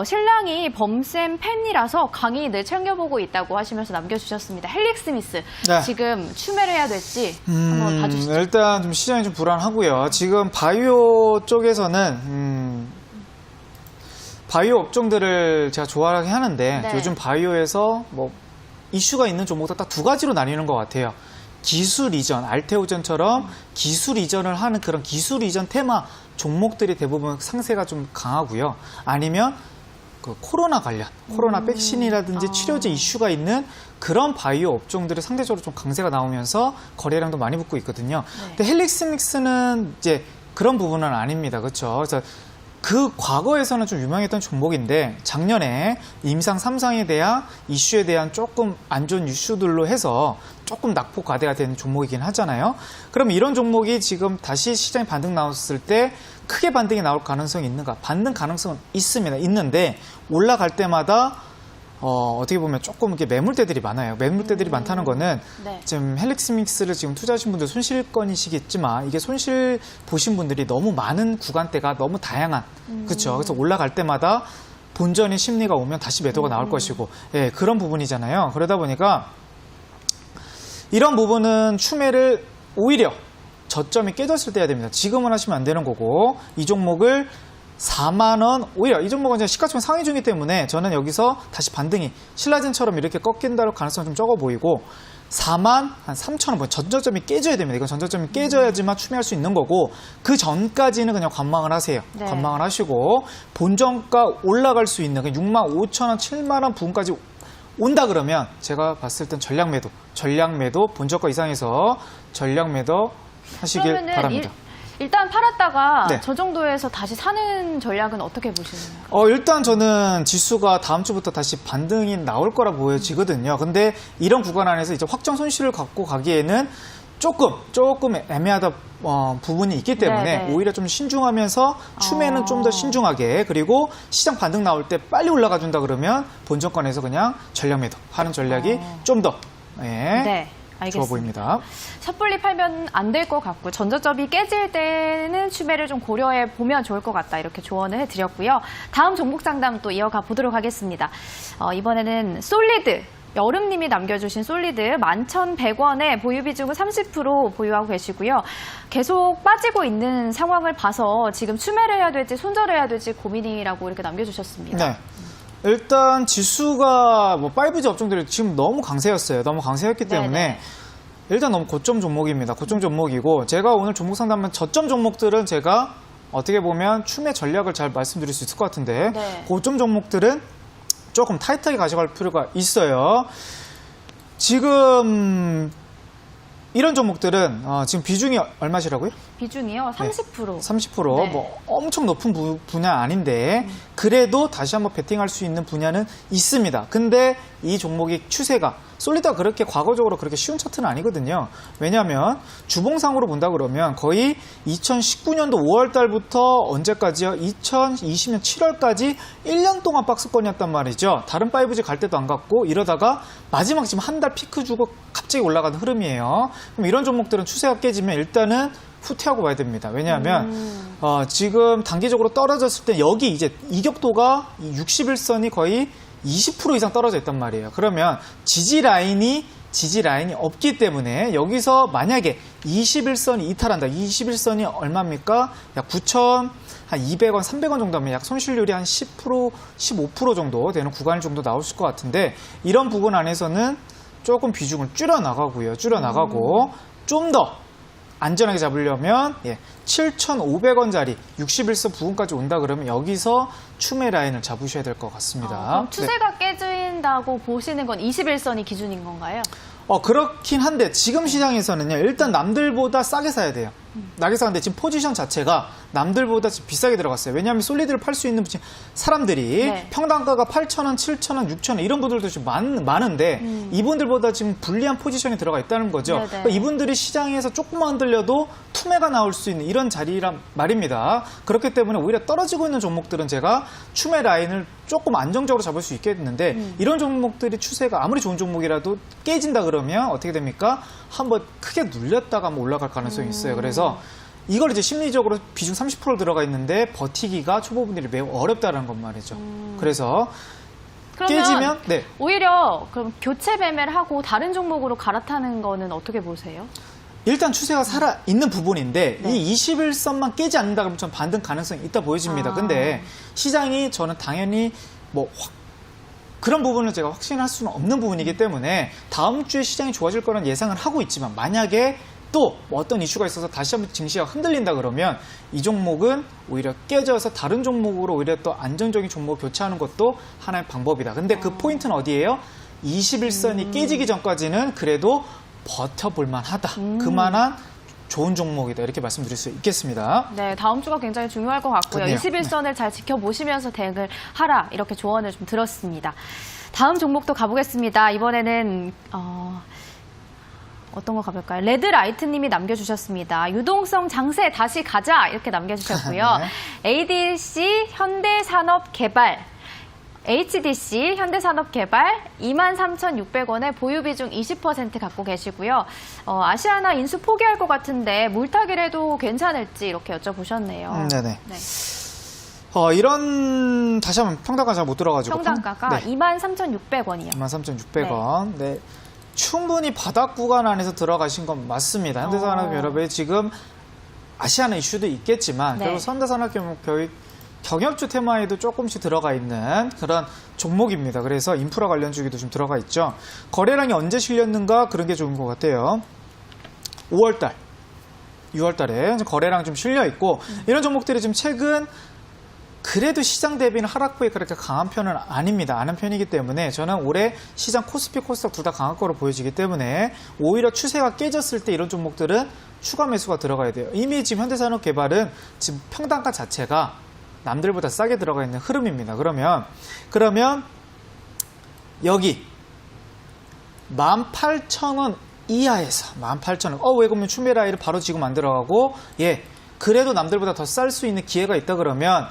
신랑이 범쌤 팬이라서 강의 늘 챙겨보고 있다고 하시면서 남겨주셨습니다. 헬릭 스미스 네. 지금 추매를 해야 될지 한번 봐주시죠. 일단 좀 시장이 좀 불안하고요. 지금 바이오 쪽에서는 바이오 업종들을 제가 좋아하긴 하는데 네. 요즘 바이오에서 뭐 이슈가 있는 종목도 딱 2가지로 나뉘는 것 같아요. 기술 이전, 알테오전처럼 기술 이전을 하는 그런 기술 이전 테마 종목들이 대부분 상세가 좀 강하고요. 아니면 그 코로나 관련, 코로나 백신이라든지 치료제 이슈가 있는 그런 바이오 업종들이 상대적으로 좀 강세가 나오면서 거래량도 많이 붙고 있거든요. 네. 근데 헬릭스믹스는 이제 그런 부분은 아닙니다. 그렇죠? 그래서 그 과거에서는 좀 유명했던 종목인데 작년에 임상 3상에 대한 이슈에 대한 조금 안 좋은 이슈들로 해서 조금 낙폭 과대가 된 종목이긴 하잖아요. 그럼 이런 종목이 지금 다시 시장에 반등 나왔을 때 크게 반등이 나올 가능성이 있는가? 반등 가능성은 있습니다. 있는데 올라갈 때마다 어떻게 보면 조금 이렇게 매물대들이 많아요. 매물대들이 많다는 거는 네. 지금 헬릭스믹스를 지금 투자하신 분들 손실권이시겠지만 이게 손실 보신 분들이 너무 많은 구간대가 너무 다양한 그렇죠. 그래서 올라갈 때마다 본전의 심리가 오면 다시 매도가 나올 것이고 예, 그런 부분이잖아요. 그러다 보니까 이런 부분은 추매를 오히려 저점이 깨졌을 때 해야 됩니다. 지금은 하시면 안 되는 거고 이 종목을 4만 원, 오히려 이 종목은 이제 시가총액 상위 중이기 때문에 저는 여기서 다시 반등이 신라젠처럼 이렇게 꺾인다는 가능성이 좀 적어 보이고 4만 한 3천 원, 전저점이 깨져야 됩니다. 이건 전저점이 깨져야지만 추매할 수 있는 거고 그 전까지는 그냥 관망을 하세요. 네. 관망을 하시고 본전가 올라갈 수 있는 6만 5천 원, 7만 원 부분까지 온다 그러면 제가 봤을 땐 전략 매도 본저가 이상에서 전략 매도 하시길 바랍니다. 일단 팔았다가 네. 저 정도에서 다시 사는 전략은 어떻게 보시나요? 일단 저는 지수가 다음 주부터 다시 반등이 나올 거라 보여지거든요. 근데 이런 구간 안에서 이제 확정 손실을 갖고 가기에는 조금 애매하다 부분이 있기 때문에 네네. 오히려 좀 신중하면서 추매는 좀 더 신중하게 그리고 시장 반등 나올 때 빨리 올라가 준다 그러면 본전권에서 그냥 전략 매도 하는 전략이 좀 더 네. 좋아 알겠습니다. 보입니다. 섣불리 팔면 안 될 것 같고 전저점이 깨질 때는 추매를 좀 고려해 보면 좋을 것 같다 이렇게 조언을 해드렸고요. 다음 종목 상담 또 이어가 보도록 하겠습니다. 이번에는 솔리드. 여름님이 남겨주신 솔리드 11,100원에 보유 비중은 30% 보유하고 계시고요. 계속 빠지고 있는 상황을 봐서 지금 추매를 해야 될지 손절을 해야 될지 고민이라고 이렇게 남겨주셨습니다. 네. 일단 지수가 5G 업종들이 지금 너무 강세였어요. 너무 강세였기 때문에 네네. 일단 너무 고점 종목입니다. 고점 종목이고 제가 오늘 종목 상담은 저점 종목들은 제가 어떻게 보면 추매 전략을 잘 말씀드릴 수 있을 것 같은데 네. 고점 종목들은 조금 타이트하게 가져갈 필요가 있어요. 지금 이런 종목들은 지금 비중이 얼마시라고요? 비중이요? 30%. 30%. 네. 뭐 엄청 높은 분야 아닌데 그래도 다시 한번 베팅할 수 있는 분야는 있습니다. 근데 이 종목의 추세가 솔리드가 그렇게 과거적으로 그렇게 쉬운 차트는 아니거든요. 왜냐하면 주봉상으로 본다 그러면 거의 2019년도 5월 달부터 언제까지요? 2020년 7월까지 1년 동안 박스권이었단 말이죠. 다른 5G 갈 때도 안 갔고 이러다가 마지막 지금 한 달 피크 주고 갑자기 올라가는 흐름이에요. 그럼 이런 종목들은 추세가 깨지면 일단은 후퇴하고 봐야 됩니다. 왜냐하면 지금 단기적으로 떨어졌을 때 여기 이제 이격도가 61선이 거의 20% 이상 떨어져 있단 말이에요. 그러면 지지 라인이 없기 때문에 여기서 만약에 21선이 이탈한다. 21선이 얼마입니까? 약 9,200원, 300원 정도 하면 약 손실률이 한 10%, 15% 정도 되는 구간 정도 나올 것 같은데 이런 부분 안에서는 조금 비중을 줄여나가고요. 줄여나가고 좀 더 안전하게 잡으려면 7,500원짜리 61선 부분까지 온다 그러면 여기서 추매 라인을 잡으셔야 될 것 같습니다. 그럼 추세가 깨진다고 보시는 건 21선이 기준인 건가요? 그렇긴 한데 지금 시장에서는요. 일단 남들보다 싸게 사야 돼요. 싸게 사는데 지금 포지션 자체가 남들보다 지금 비싸게 들어갔어요. 왜냐하면 솔리드를 팔 수 있는 사람들이 네. 평당가가 8,000원, 7,000원, 6,000원 이런 분들도 지금 많은데 이분들보다 지금 불리한 포지션이 들어가 있다는 거죠. 네네. 그러니까 이분들이 시장에서 조금만 흔들려도 투매가 나올 수 있는 이런 자리란 말입니다. 그렇기 때문에 오히려 떨어지고 있는 종목들은 제가 추매 라인을 조금 안정적으로 잡을 수 있겠는데 이런 종목들이 추세가 아무리 좋은 종목이라도 깨진다 그러면 어떻게 됩니까? 한번 크게 눌렸다가 한번 올라갈 가능성이 있어요. 그래서 이걸 이제 심리적으로 비중 30% 들어가 있는데 버티기가 초보분들이 매우 어렵다는 것 말이죠. 그래서 그러면 깨지면 오히려 그럼 교체 매매를 하고 다른 종목으로 갈아타는 거는 어떻게 보세요? 일단 추세가 살아있는 부분인데 네. 이 21선만 깨지 않는다 그러면 전 반등 가능성이 있다 보여집니다. 근데 시장이 저는 당연히 그런 부분을 제가 확신할 수는 없는 부분이기 때문에 다음 주에 시장이 좋아질 거라는 예상을 하고 있지만 만약에 또 어떤 이슈가 있어서 다시 한번 증시가 흔들린다 그러면 이 종목은 오히려 깨져서 다른 종목으로 오히려 또 안정적인 종목을 교체하는 것도 하나의 방법이다. 근데 그 포인트는 어디예요? 21선이 깨지기 전까지는 그래도 버텨볼 만하다. 그만한 좋은 종목이다. 이렇게 말씀드릴 수 있겠습니다. 네, 다음 주가 굉장히 중요할 것 같고요. 그렇네요. 21선을 잘 지켜보시면서 대응을 하라 이렇게 조언을 좀 들었습니다. 다음 종목도 가보겠습니다. 이번에는 어떤 거 가볼까요? 레드라이트님이 남겨주셨습니다. 유동성 장세 다시 가자 이렇게 남겨주셨고요. 네. ADC 현대산업개발 HDC 현대산업개발 23,600원에 보유 비중 20% 갖고 계시고요. 아시아나 인수 포기할 것 같은데 물타기를 해도 괜찮을지 이렇게 여쭤보셨네요. 네네. 네. 이런 다시 한번 평단가 잘 못 들어가지고 평단가가 23,600원이요. 23,600원. 네. 충분히 바닥 구간 안에서 들어가신 건 맞습니다. 현대산업연합에 지금 아시아나 이슈도 있겠지만 네. 결국 현대산업개발 경협주 테마에도 조금씩 들어가 있는 그런 종목입니다. 그래서 인프라 관련 주기도 좀 들어가 있죠. 거래량이 언제 실렸는가 그런 게 좋은 것 같아요. 5월달, 6월달에 거래량 좀 실려 있고 이런 종목들이 좀 최근 그래도 시장 대비는 하락폭이 그렇게 강한 편은 아닙니다. 아는 편이기 때문에 저는 올해 시장 코스피, 코스닥 둘 다 강한 거로 보여지기 때문에 오히려 추세가 깨졌을 때 이런 종목들은 추가 매수가 들어가야 돼요. 이미 지금 현대산업개발은 지금 평단가 자체가 남들보다 싸게 들어가 있는 흐름입니다. 그러면 여기 18,000원 이하에서 18,000원 왜 그러면 추메라이를 바로 지금 안 들어가고 그래도 남들보다 더 쌀 수 있는 기회가 있다 그러면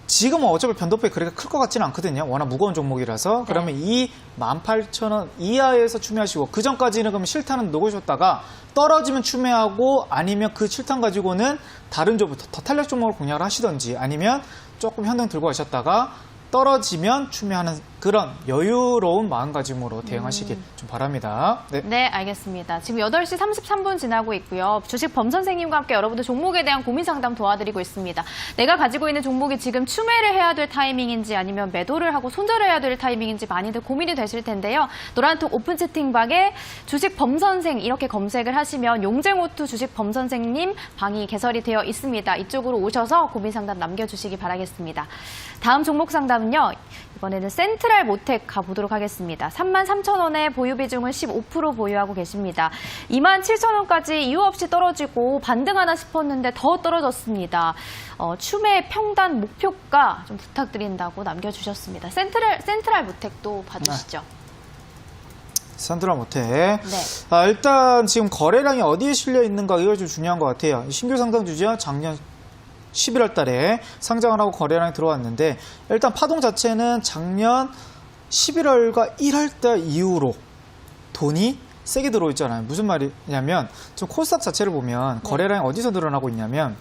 지금은 어차피 변동폭이 그렇게 클 것 같지는 않거든요. 워낙 무거운 종목이라서. 그러면 이 18,000원 이하에서 추매하시고 그 전까지는 그러면 실탄은 녹으셨다가 떨어지면 추매하고 아니면 그 실탄 가지고는 다른 종목, 더 탄력 종목을 공략을 하시던지 아니면 조금 현등 들고 가셨다가 떨어지면 추매하는 그런 여유로운 마음가짐으로 대응하시길 좀 바랍니다. 네, 알겠습니다. 지금 8시 33분 지나고 있고요. 주식 범 선생님과 함께 여러분들 종목에 대한 고민 상담 도와드리고 있습니다. 내가 가지고 있는 종목이 지금 추매를 해야 될 타이밍인지 아니면 매도를 하고 손절을 해야 될 타이밍인지 많이들 고민이 되실 텐데요. 노란톡 오픈 채팅방에 주식 범 선생 이렇게 검색을 하시면 용쟁호투 주식 범 선생님 방이 개설이 되어 있습니다. 이쪽으로 오셔서 고민 상담 남겨주시기 바라겠습니다. 다음 종목 상담은요. 이번에는 센트럴 모텍 가보도록 하겠습니다. 33,000원에 보유 비중을 15% 보유하고 계십니다. 27,000원까지 이유 없이 떨어지고 반등하나 싶었는데 더 떨어졌습니다. 추매 평단 목표가 좀 부탁드린다고 남겨주셨습니다. 센트럴 모텍도 봐주시죠. 센트럴 모텍. 네. 일단 지금 거래량이 어디에 실려 있는가 이거 좀 중요한 것 같아요. 신규 상장주죠. 작년 11월 달에 상장을 하고 거래량이 들어왔는데 일단 파동 자체는 작년 11월과 1월 달 이후로 돈이 세게 들어있잖아요. 무슨 말이냐면 지금 코스닥 자체를 보면 거래량이 어디서 늘어나고 있냐면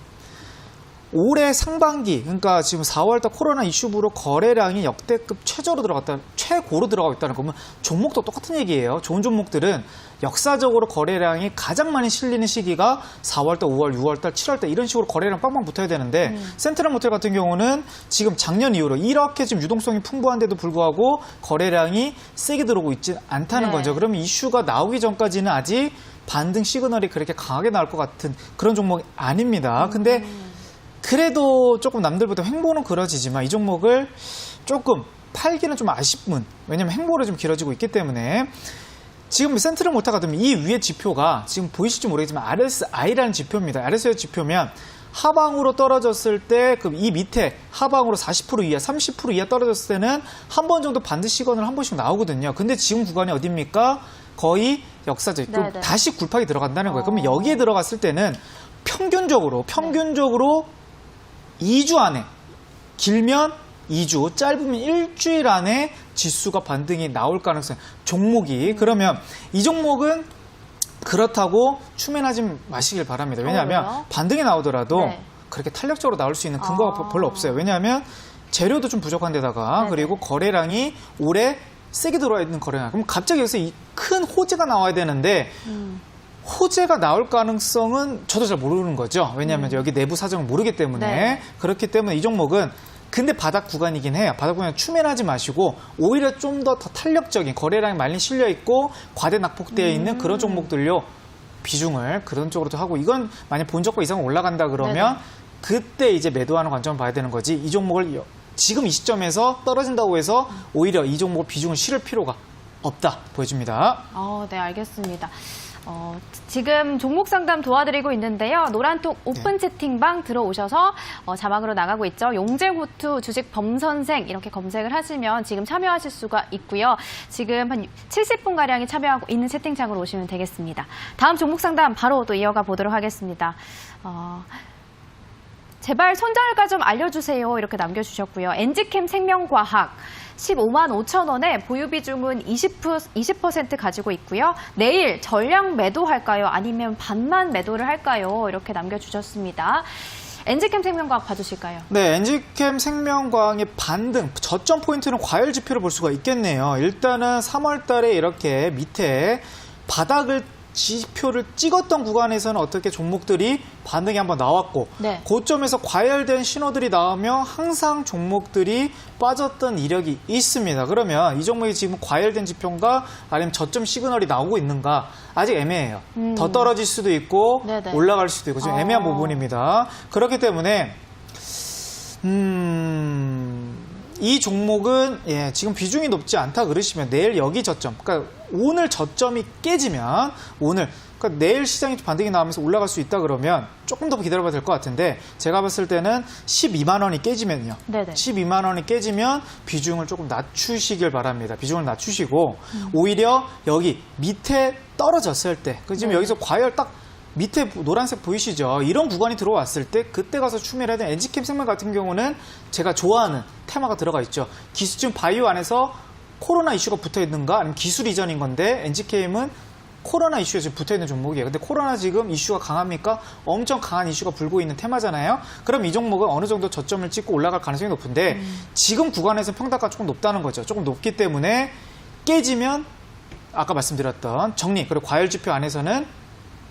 올해 상반기 그러니까 지금 4월 달 코로나 이슈부로 거래량이 역대급 최고로 들어가고 있다는 거면 종목도 똑같은 얘기예요. 좋은 종목들은 역사적으로 거래량이 가장 많이 실리는 시기가 4월 달, 5월, 6월 달, 7월 달 이런 식으로 거래량 빵빵 붙어야 되는데 센트럴 모텔 같은 경우는 지금 작년 이후로 이렇게 지금 유동성이 풍부한데도 불구하고 거래량이 세게 들어오고 있지 않다는 거죠. 그러면 이슈가 나오기 전까지는 아직 반등 시그널이 그렇게 강하게 나올 것 같은 그런 종목이 아닙니다. 근데 그래도 조금 남들보다 횡보는 길어지지만 이 종목을 조금 팔기는 좀 아쉽은 왜냐면 횡보를 좀 길어지고 있기 때문에 지금 센트럴 모텔 같으면 이 위에 지표가 지금 보이실지 모르겠지만 RSI라는 지표입니다. RSI 지표면 하방으로 떨어졌을 때 이 밑에 하방으로 40% 이하, 30% 이하 떨어졌을 때는 한 번 정도 반드 시그널 한 번씩 나오거든요. 근데 지금 구간이 어딥니까? 거의 역사적. 그럼 다시 굴팍이 들어간다는 거예요. 그러면 여기에 들어갔을 때는 평균적으로 2주 안에 길면 2주, 짧으면 일주일 안에 지수가 반등이 나올 가능성, 종목이. 그러면 이 종목은 그렇다고 추면하지 마시길 바랍니다. 왜냐하면 반등이 나오더라도 그렇게 탄력적으로 나올 수 있는 근거가 별로 없어요. 왜냐하면 재료도 좀 부족한 데다가 그리고 거래량이 올해 세게 들어와 있는 거래량. 그럼 갑자기 여기서 이 큰 호재가 나와야 되는데 호재가 나올 가능성은 저도 잘 모르는 거죠. 왜냐하면 여기 내부 사정을 모르기 때문에. 그렇기 때문에 이 종목은 근데 바닥 구간이긴 해요. 바닥 구간 추면하지 마시고 오히려 좀 더 탄력적인 거래량이 많이 실려 있고 과대 낙폭되어 있는 그런 종목들요 비중을 그런 쪽으로 도 하고 이건 만약 본적과 이상 올라간다 그러면 그때 이제 매도하는 관점을 봐야 되는 거지. 이 종목을 지금 이 시점에서 떨어진다고 해서 오히려 이 종목을 비중을 실을 필요가 없다 보여집니다. 네, 알겠습니다. 지금 종목 상담 도와드리고 있는데요. 노란톡 오픈 채팅방 들어오셔서 자막으로 나가고 있죠. 용쟁호투 주식 범선생 이렇게 검색을 하시면 지금 참여하실 수가 있고요. 지금 한 70분가량이 참여하고 있는 채팅창으로 오시면 되겠습니다. 다음 종목 상담 바로 또 이어가 보도록 하겠습니다. 제발 손절가 좀 알려주세요. 이렇게 남겨주셨고요. 엔지캠 생명과학 15만 5천 원에 보유 비중은 20% 가지고 있고요. 내일 전량 매도할까요? 아니면 반만 매도를 할까요? 이렇게 남겨주셨습니다. 엔지캠 생명과학 봐주실까요? 네, 엔지캠 생명과학의 반등, 저점 포인트는 과열 지표를 볼 수가 있겠네요. 일단은 3월 달에 이렇게 밑에 바닥을 지표를 찍었던 구간에서는 어떻게 종목들이 반등이 한번 나왔고 네. 고점에서 과열된 신호들이 나오면 항상 종목들이 빠졌던 이력이 있습니다. 그러면 이 종목이 지금 과열된 지표인가 아니면 저점 시그널이 나오고 있는가 아직 애매해요. 더 떨어질 수도 있고 네네. 올라갈 수도 있고 지금 애매한 부분입니다. 그렇기 때문에 이 종목은 지금 비중이 높지 않다 그러시면 내일 여기 저점, 그러니까 오늘 저점이 깨지면 그러니까 내일 시장이 반등이 나오면서 올라갈 수 있다 그러면 조금 더 기다려봐야 될 것 같은데 제가 봤을 때는 12만 원이 깨지면요. 네네. 12만 원이 깨지면 비중을 조금 낮추시길 바랍니다. 비중을 낮추시고 오히려 여기 밑에 떨어졌을 때 지금 여기서 과열 딱 밑에 노란색 보이시죠? 이런 구간이 들어왔을 때 그때 가서 추매를 해야 되는 엔지캠 생명 같은 경우는 제가 좋아하는 테마가 들어가 있죠. 지금 바이오 안에서 코로나 이슈가 붙어 있는가 아니면 기술 이전인 건데 엔지캠은 코로나 이슈에 지금 붙어 있는 종목이에요. 근데 코로나 지금 이슈가 강합니까? 엄청 강한 이슈가 불고 있는 테마잖아요. 그럼 이 종목은 어느 정도 저점을 찍고 올라갈 가능성이 높은데 지금 구간에서 평단가가 조금 높다는 거죠. 조금 높기 때문에 깨지면 아까 말씀드렸던 정리 그리고 과열 지표 안에서는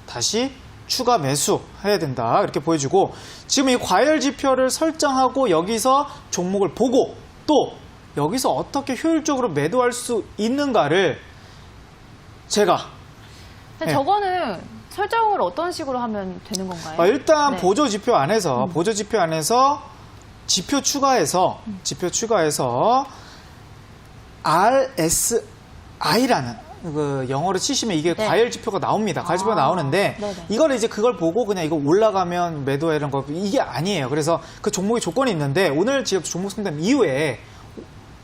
다시 추가 매수해야 된다 이렇게 보여주고 지금 이 과열 지표를 설정하고 여기서 종목을 보고 또 여기서 어떻게 효율적으로 매도할 수 있는가를 제가 근데 저거는 설정을 어떤 식으로 하면 되는 건가요? 일단 네. 보조 지표 안에서 지표 추가해서 RSI라는 그 영어로 치시면 이게 네. 과열 지표가 나옵니다. 과열 지표가 나오는데 네네. 이걸 이제 그걸 보고 그냥 이거 올라가면 매도해 이런 거 이게 아니에요. 그래서 그 종목의 조건이 있는데 오늘 지금 종목 상담 이후에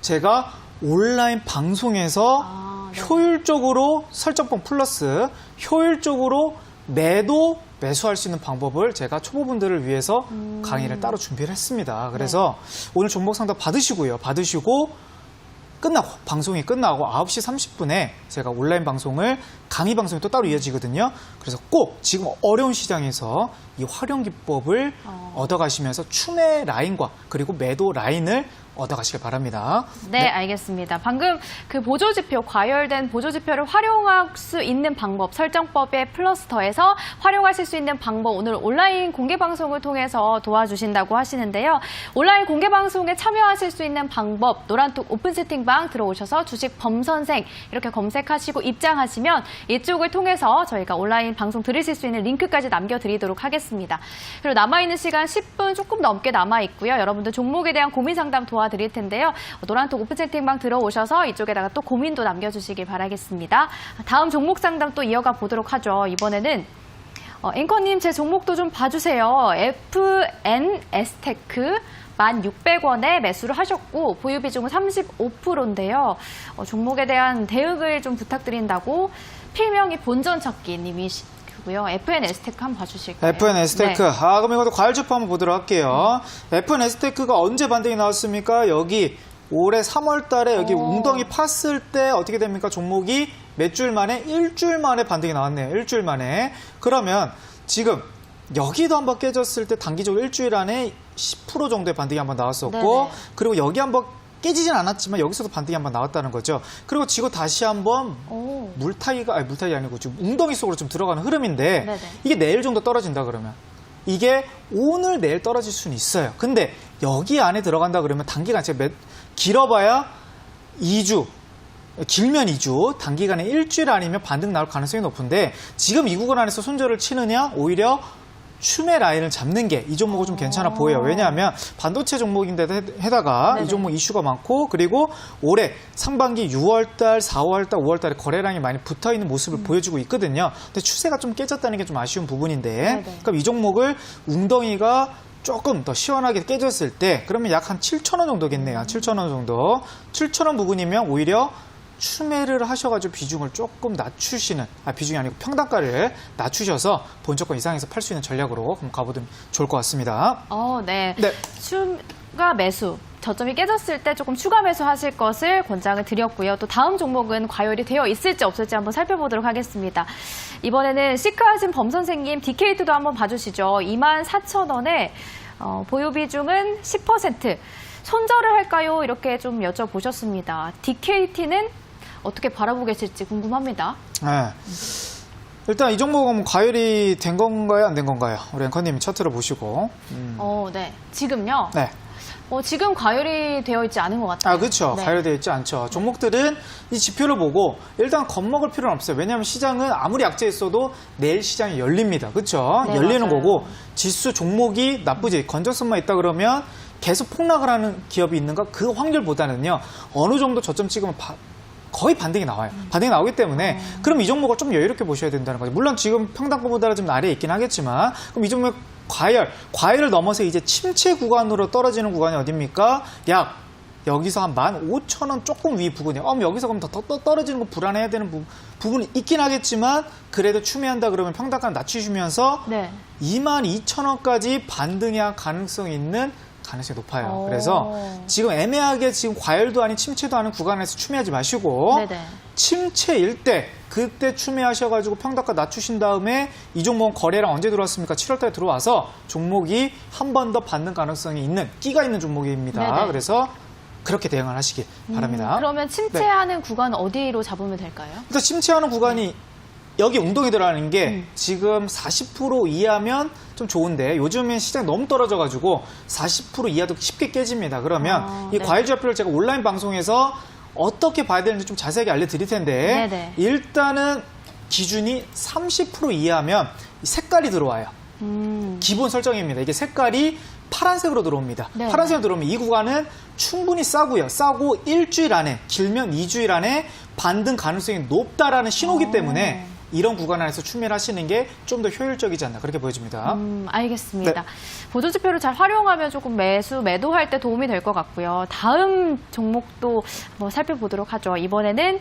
제가 온라인 방송에서 네. 효율적으로 설정법 플러스 효율적으로 매수할 수 있는 방법을 제가 초보분들을 위해서 강의를 따로 준비를 했습니다. 그래서 오늘 종목 상담 받으시고 방송이 끝나고 9시 30분에 제가 온라인 방송을 강의 방송이 또 따로 이어지거든요. 그래서 꼭 지금 어려운 시장에서 이 활용 기법을 얻어가시면서 추매 라인과 그리고 매도 라인을 얻어가시길 바랍니다. 네, 알겠습니다. 방금 그 보조지표, 과열된 보조지표를 활용할 수 있는 방법, 설정법에 플러스 더해서 활용하실 수 있는 방법, 오늘 온라인 공개방송을 통해서 도와주신다고 하시는데요. 온라인 공개방송에 참여하실 수 있는 방법, 노란톡 오픈 채팅방 들어오셔서 주식 범선생 이렇게 검색하시고 입장하시면 이쪽을 통해서 저희가 온라인 방송 들으실 수 있는 링크까지 남겨드리도록 하겠습니다. 그리고 남아있는 시간 10분 조금 넘게 남아있고요. 여러분들 종목에 대한 고민 상담 도와드릴 텐데요. 노란톡 오픈 채팅방 들어오셔서 이쪽에다가 또 고민도 남겨주시길 바라겠습니다. 다음 종목 상담 또 이어가 보도록 하죠. 이번에는 앵커님 제 종목도 좀 봐주세요. FNS테크 1,600원에 매수를 하셨고 보유 비중은 35%인데요. 종목에 대한 대응을 좀 부탁드린다고 필명이 본전찾기 님이시고요. FNS테크 한번 봐주실까요? FNS테크. 네. 그럼 이것도 과열 지표 한번 보도록 할게요. FNS테크가 언제 반등이 나왔습니까? 여기 올해 3월 달에 여기 웅덩이 팠을 때 어떻게 됩니까? 종목이 몇 줄 만에? 일주일 만에 반등이 나왔네요. 일주일 만에. 그러면 지금 여기도 한번 깨졌을 때 단기적으로 일주일 안에 10% 정도의 반등이 한번 나왔었고 네네. 그리고 여기 한번 깨지진 않았지만 여기서도 반등이 한번 나왔다는 거죠. 그리고 지금 다시 한번 물타기 아니고 지금 웅덩이 속으로 좀 들어가는 흐름인데 네네. 이게 내일 정도 떨어진다 그러면 이게 오늘 내일 떨어질 수는 있어요. 근데 여기 안에 들어간다 그러면 단기간 제가 길어봐야 2주 길면 2주, 단기간에 일주일 아니면 반등 나올 가능성이 높은데 지금 이 구간 안에서 손절을 치느냐 오히려 추매 라인을 잡는 게 이 종목은 좀 괜찮아 보여요. 왜냐하면 반도체 종목인데도 해다가 네네. 이 종목 이슈가 많고 그리고 올해 상반기 6월달, 4월달, 5월달에 거래량이 많이 붙어있는 모습을 보여주고 있거든요. 근데 추세가 좀 깨졌다는 게 좀 아쉬운 부분인데 네네. 그럼 이 종목을 웅덩이가 조금 더 시원하게 깨졌을 때 그러면 약 한 7,000원 정도겠네요. 7,000원 정도. 7,000원 부근이면 오히려 추매를 하셔가지고 비중을 조금 낮추시는, 비중이 아니고 평단가를 낮추셔서 본조건 이상에서 팔 수 있는 전략으로 한번 가보면 좋을 것 같습니다. 네. 네. 추가 매수. 저점이 깨졌을 때 조금 추가 매수하실 것을 권장을 드렸고요. 또 다음 종목은 과열이 되어 있을지 없을지 한번 살펴보도록 하겠습니다. 이번에는 시크하신 범선생님 DKT도 한번 봐주시죠. 24,000원에 보유 비중은 10%. 손절을 할까요? 이렇게 좀 여쭤보셨습니다. DKT는 어떻게 바라보고 계실지 궁금합니다. 네. 일단 이 종목은 과열이 된 건가요, 안 된 건가요? 우리 앵커님 차트를 보시고. 네. 지금요? 네. 지금 과열이 되어 있지 않은 것 같아요. 그렇죠. 네. 과열되어 있지 않죠. 종목들은 이 지표를 보고 일단 겁먹을 필요는 없어요. 왜냐하면 시장은 아무리 약재 있어도 내일 시장이 열립니다. 그렇죠? 네, 열리는 맞아요. 거고 지수 종목이 나쁘지 건전성만 있다 그러면 계속 폭락을 하는 기업이 있는가? 그 확률보다는요. 어느 정도 저점 찍으면 거의 반등이 나와요. 반등이 나오기 때문에 그럼 이 종목을 좀 여유롭게 보셔야 된다는 거죠. 물론 지금 평단가보다는 좀 아래에 있긴 하겠지만 그럼 이 종목 과열을 넘어서 이제 침체 구간으로 떨어지는 구간이 어딥니까? 약 여기서 한 15,000원 조금 위 부근이에요. 여기서 그럼 더 떨어지는 거 불안해야 되는 부분이 있긴 하겠지만 그래도 추매한다 그러면 평단가를 낮추시면서 네. 22,000원까지 반등할 가능성이 있는 가능성이 높아요. 그래서 지금 애매하게 지금 과열도 아닌 침체도 아닌 구간에서 추매하지 마시고 네네. 침체일 때 그때 추매하셔가지고 평단가 낮추신 다음에 이 종목은 거래량 언제 들어왔습니까? 7월달에 들어와서 종목이 한 번 더 받는 가능성이 있는 끼가 있는 종목입니다. 네네. 그래서 그렇게 대응을 하시길 바랍니다. 그러면 침체하는 구간 어디로 잡으면 될까요? 일단 침체하는 구간이 여기 웅덩이 들어가는 게 지금 40% 이하면 좀 좋은데 요즘엔 시장이 너무 떨어져가지고 40% 이하도 쉽게 깨집니다. 그러면 이 네. 과일 좌표를 제가 온라인 방송에서 어떻게 봐야 되는지 좀 자세하게 알려드릴 텐데 네네. 일단은 기준이 30% 이하면 이 색깔이 들어와요. 기본 설정입니다. 이게 색깔이 파란색으로 들어옵니다. 네. 파란색으로 들어오면 이 구간은 충분히 싸고요. 싸고 일주일 안에 길면 2주일 안에 반등 가능성이 높다라는 신호기 때문에 이런 구간 안에서 추매를 하시는 게 좀 더 효율적이지 않나 그렇게 보여집니다. 알겠습니다. 네. 보조지표를 잘 활용하면 조금 매도할 때 도움이 될 것 같고요. 다음 종목도 한번 살펴보도록 하죠. 이번에는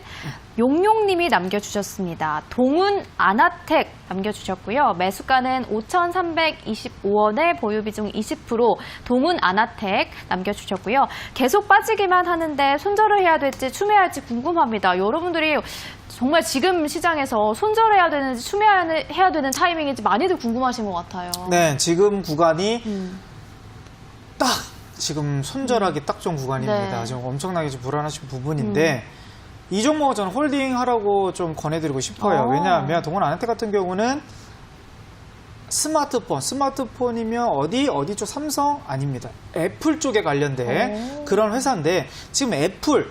용용님이 남겨주셨습니다. 동훈 아나텍 남겨주셨고요. 매수가는 5,325원에 보유비중 20% 동훈 아나텍 남겨주셨고요. 계속 빠지기만 하는데 손절을 해야 될지 추매할지 궁금합니다. 여러분들이 정말 지금 시장에서 손절해야 되는지 추매해야 되는 타이밍인지 많이들 궁금하신 것 같아요. 네, 지금 구간이 딱 지금 손절하기 딱 좋은 구간입니다. 네. 지금 엄청나게 좀 불안하신 부분인데 이 종목은 저는 홀딩하라고 좀 권해드리고 싶어요. 왜냐하면 동원 아나텍 같은 경우는 스마트폰이면 어디 쪽 삼성 아닙니다. 애플 쪽에 관련된 그런 회사인데 지금 애플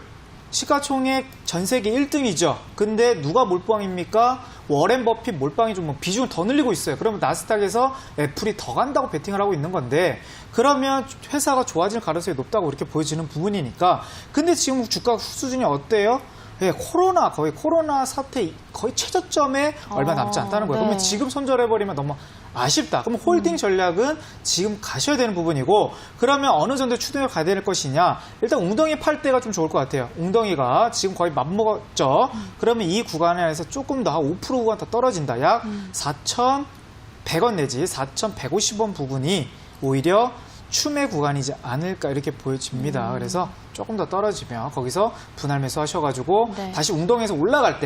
시가총액 전 세계 1등이죠. 근데 누가 몰빵입니까? 워렌 버핏 몰빵이 좀 비중을 더 늘리고 있어요. 그러면 나스닥에서 애플이 더 간다고 베팅을 하고 있는 건데 그러면 회사가 좋아질 가능성이 높다고 이렇게 보여지는 부분이니까 근데 지금 주가 수준이 어때요? 네, 코로나 사태 거의 최저점에 얼마 남지 않다는 거예요. 네. 그러면 지금 손절해버리면 너무 아쉽다. 그럼 홀딩 전략은 지금 가셔야 되는 부분이고 그러면 어느 정도 추동을 가야 될 것이냐. 일단 웅덩이 팔 때가 좀 좋을 것 같아요. 웅덩이가 지금 거의 맞먹었죠. 그러면 이 구간에서 조금 더 5% 구간 더 떨어진다. 약 4,100원 내지 4,150원 부분이 오히려 추매 구간이지 않을까 이렇게 보여집니다. 그래서 조금 더 떨어지면 거기서 분할 매수 하셔가지고 네. 다시 웅덩이에서 올라갈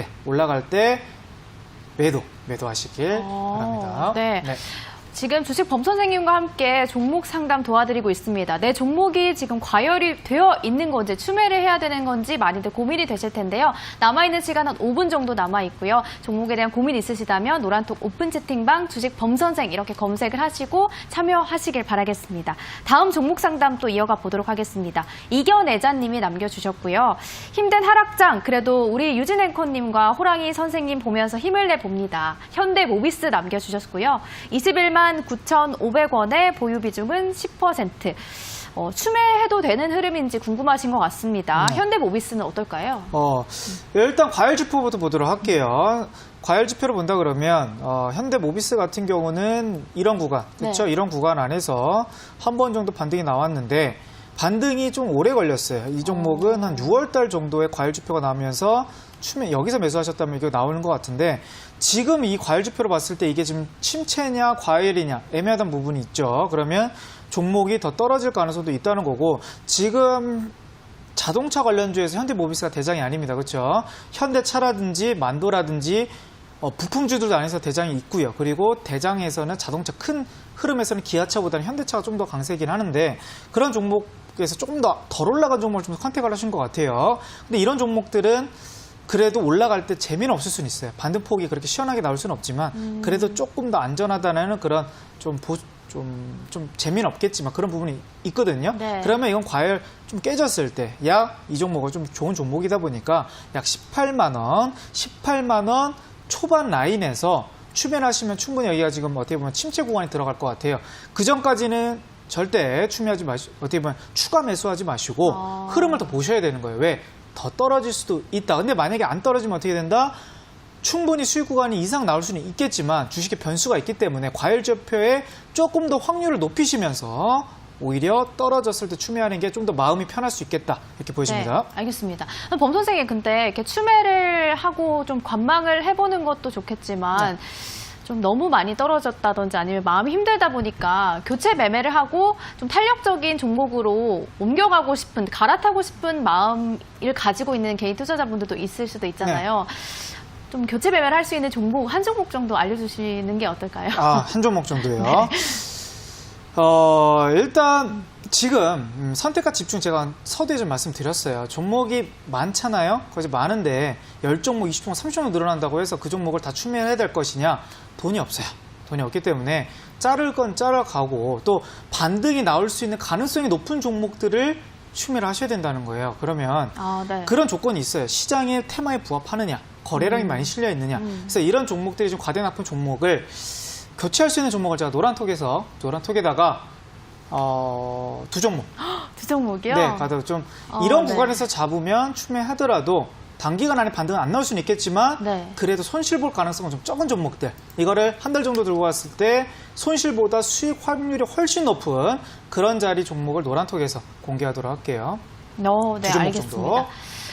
때 매도하시길 바랍니다. 네. 지금 주식 범 선생님과 함께 종목 상담 도와드리고 있습니다. 내 종목이 지금 과열이 되어 있는 건지 추매를 해야 되는 건지 많이들 고민이 되실 텐데요. 남아있는 시간 한 5분 정도 남아있고요. 종목에 대한 고민 있으시다면 노란톡 오픈 채팅방 주식 범 선생 이렇게 검색을 하시고 참여하시길 바라겠습니다. 다음 종목 상담 또 이어가 보도록 하겠습니다. 이견애자님이 남겨주셨고요. 힘든 하락장 그래도 우리 유진 앵커님과 호랑이 선생님 보면서 힘을 내봅니다. 현대모비스 남겨주셨고요. 21만 9,500원의 보유 비중은 10%. 추매해도 되는 흐름인지 궁금하신 것 같습니다. 현대모비스는 어떨까요? 일단 과열지표부터 보도록 할게요. 과열지표를 본다 그러면 현대모비스 같은 경우는 이런 구간, 그렇죠? 네. 이런 구간 안에서 한 번 정도 반등이 나왔는데 반등이 좀 오래 걸렸어요. 이 종목은 한 6월달 정도에 과열지표가 나오면서 여기서 매수하셨다면 이게 나오는 것 같은데 지금 이 과열지표로 봤을 때 이게 지금 침체냐 과열이냐 애매하다는 부분이 있죠. 그러면 종목이 더 떨어질 가능성도 있다는 거고 지금 자동차 관련주에서 현대모비스가 대장이 아닙니다. 그렇죠? 현대차라든지 만도라든지 부품주들도 안에서 대장이 있고요. 그리고 대장에서는 자동차 큰 흐름에서는 기아차보다는 현대차가 좀 더 강세긴 하는데 그런 종목에서 조금 더 덜 올라간 종목을 좀 선택을 하신 것 같아요. 근데 이런 종목들은 그래도 올라갈 때 재미는 없을 수는 있어요. 반등폭이 그렇게 시원하게 나올 수는 없지만 그래도 조금 더 안전하다는 그런 좀 재미는 없겠지만 그런 부분이 있거든요. 네. 그러면 이건 과열 좀 깨졌을 때 약 이 종목은 좀 좋은 종목이다 보니까 약 18만 원 초반 라인에서 추면하시면 충분히 여기가 지금 어떻게 보면 침체 구간이 들어갈 것 같아요. 그 전까지는 절대 추매하지 마시고 어떻게 보면 추가 매수하지 마시고 흐름을 더 보셔야 되는 거예요. 왜? 더 떨어질 수도 있다. 근데 만약에 안 떨어지면 어떻게 된다? 충분히 수익 구간이 이상 나올 수는 있겠지만 주식의 변수가 있기 때문에 과열지표에 조금 더 확률을 높이시면서 오히려 떨어졌을 때 추매하는 게 좀 더 마음이 편할 수 있겠다 이렇게 보여집니다. 네, 알겠습니다. 범 선생님 근데 이렇게 추매를 하고 좀 관망을 해보는 것도 좋겠지만 좀 너무 많이 떨어졌다든지 아니면 마음이 힘들다 보니까 교체 매매를 하고 좀 탄력적인 종목으로 옮겨가고 싶은, 갈아타고 싶은 마음을 가지고 있는 개인 투자자분들도 있을 수도 있잖아요. 좀 교체 매매를 할 수 있는 종목, 한 종목 정도 알려주시는 게 어떨까요? 한 종목 정도요. 네. 일단 지금 선택과 집중 제가 서두에 좀 말씀드렸어요. 종목이 많잖아요. 거기 많은데 10종목, 20종목, 30종목 늘어난다고 해서 그 종목을 다 추매해야 될 것이냐? 돈이 없어요. 돈이 없기 때문에 자를 건 자르가고 또 반등이 나올 수 있는 가능성이 높은 종목들을 추매를 하셔야 된다는 거예요. 그러면 네. 그런 조건이 있어요. 시장의 테마에 부합하느냐, 거래량이 많이 실려 있느냐. 그래서 이런 종목들이 좀 과대 높은 종목을 교체할 수 있는 종목을 제가 노란톡에다가 두 종목. 두 종목이요? 네, 가도 좀 이런 네. 구간에서 잡으면 추매하더라도 단기간 안에 반등은 안 나올 수는 있겠지만 네. 그래도 손실 볼 가능성은 좀 적은 종목들 이거를 한 달 정도 들고 갔을 때 손실보다 수익 확률이 훨씬 높은 그런 자리 종목을 노란톡에서 공개하도록 할게요. 네, 두 종목 알겠습니다. 정도.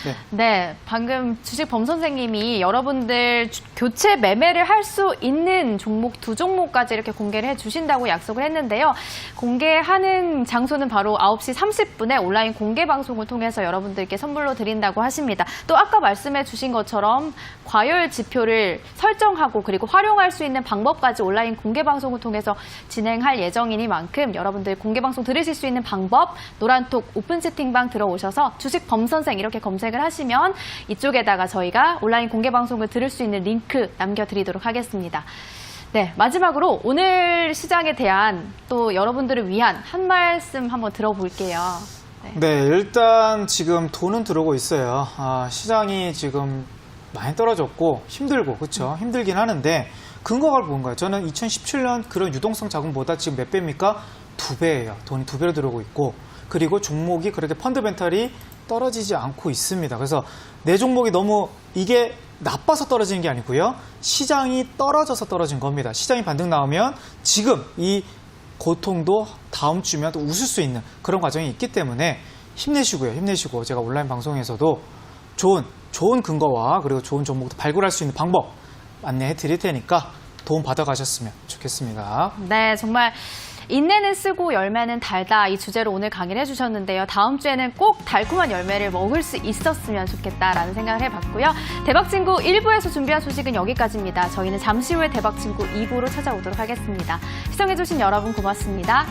네. 네, 방금 주식 범 선생님이 여러분들 교체 매매를 할 수 있는 종목 두 종목까지 이렇게 공개를 해주신다고 약속을 했는데요. 공개하는 장소는 바로 9시 30분에 온라인 공개 방송을 통해서 여러분들께 선물로 드린다고 하십니다. 또 아까 말씀해 주신 것처럼 과열 지표를 설정하고 그리고 활용할 수 있는 방법까지 온라인 공개 방송을 통해서 진행할 예정이니만큼 여러분들 공개 방송 들으실 수 있는 방법 노란톡 오픈 채팅방 들어오셔서 주식 범 선생 이렇게 검색을 하시면 이쪽에다가 저희가 온라인 공개 방송을 들을 수 있는 링크 남겨드리도록 하겠습니다. 네, 마지막으로 오늘 시장에 대한 또 여러분들을 위한 한 말씀 한번 들어볼게요. 네, 일단 지금 돈은 들어오고 있어요. 시장이 지금 많이 떨어졌고 힘들고 그렇죠. 힘들긴 하는데 근거가 뭔가요? 저는 2017년 그런 유동성 자금보다 지금 몇 배입니까? 2배예요. 돈이 2배로 들어오고 있고 그리고 종목이 그렇게 펀드멘탈이 떨어지지 않고 있습니다. 그래서 내 종목이 너무 이게 나빠서 떨어지는 게 아니고요. 시장이 떨어져서 떨어진 겁니다. 시장이 반등 나오면 지금 이 고통도 다음 주면 또 웃을 수 있는 그런 과정이 있기 때문에 힘내시고요. 힘내시고 제가 온라인 방송에서도 좋은 근거와 그리고 좋은 종목도 발굴할 수 있는 방법 안내해 드릴 테니까 도움 받아가셨으면 좋겠습니다. 네, 정말 인내는 쓰고 열매는 달다 이 주제로 오늘 강의를 해주셨는데요. 다음 주에는 꼭 달콤한 열매를 먹을 수 있었으면 좋겠다라는 생각을 해봤고요. 대박친구 1부에서 준비한 소식은 여기까지입니다. 저희는 잠시 후에 대박친구 2부로 찾아오도록 하겠습니다. 시청해주신 여러분 고맙습니다.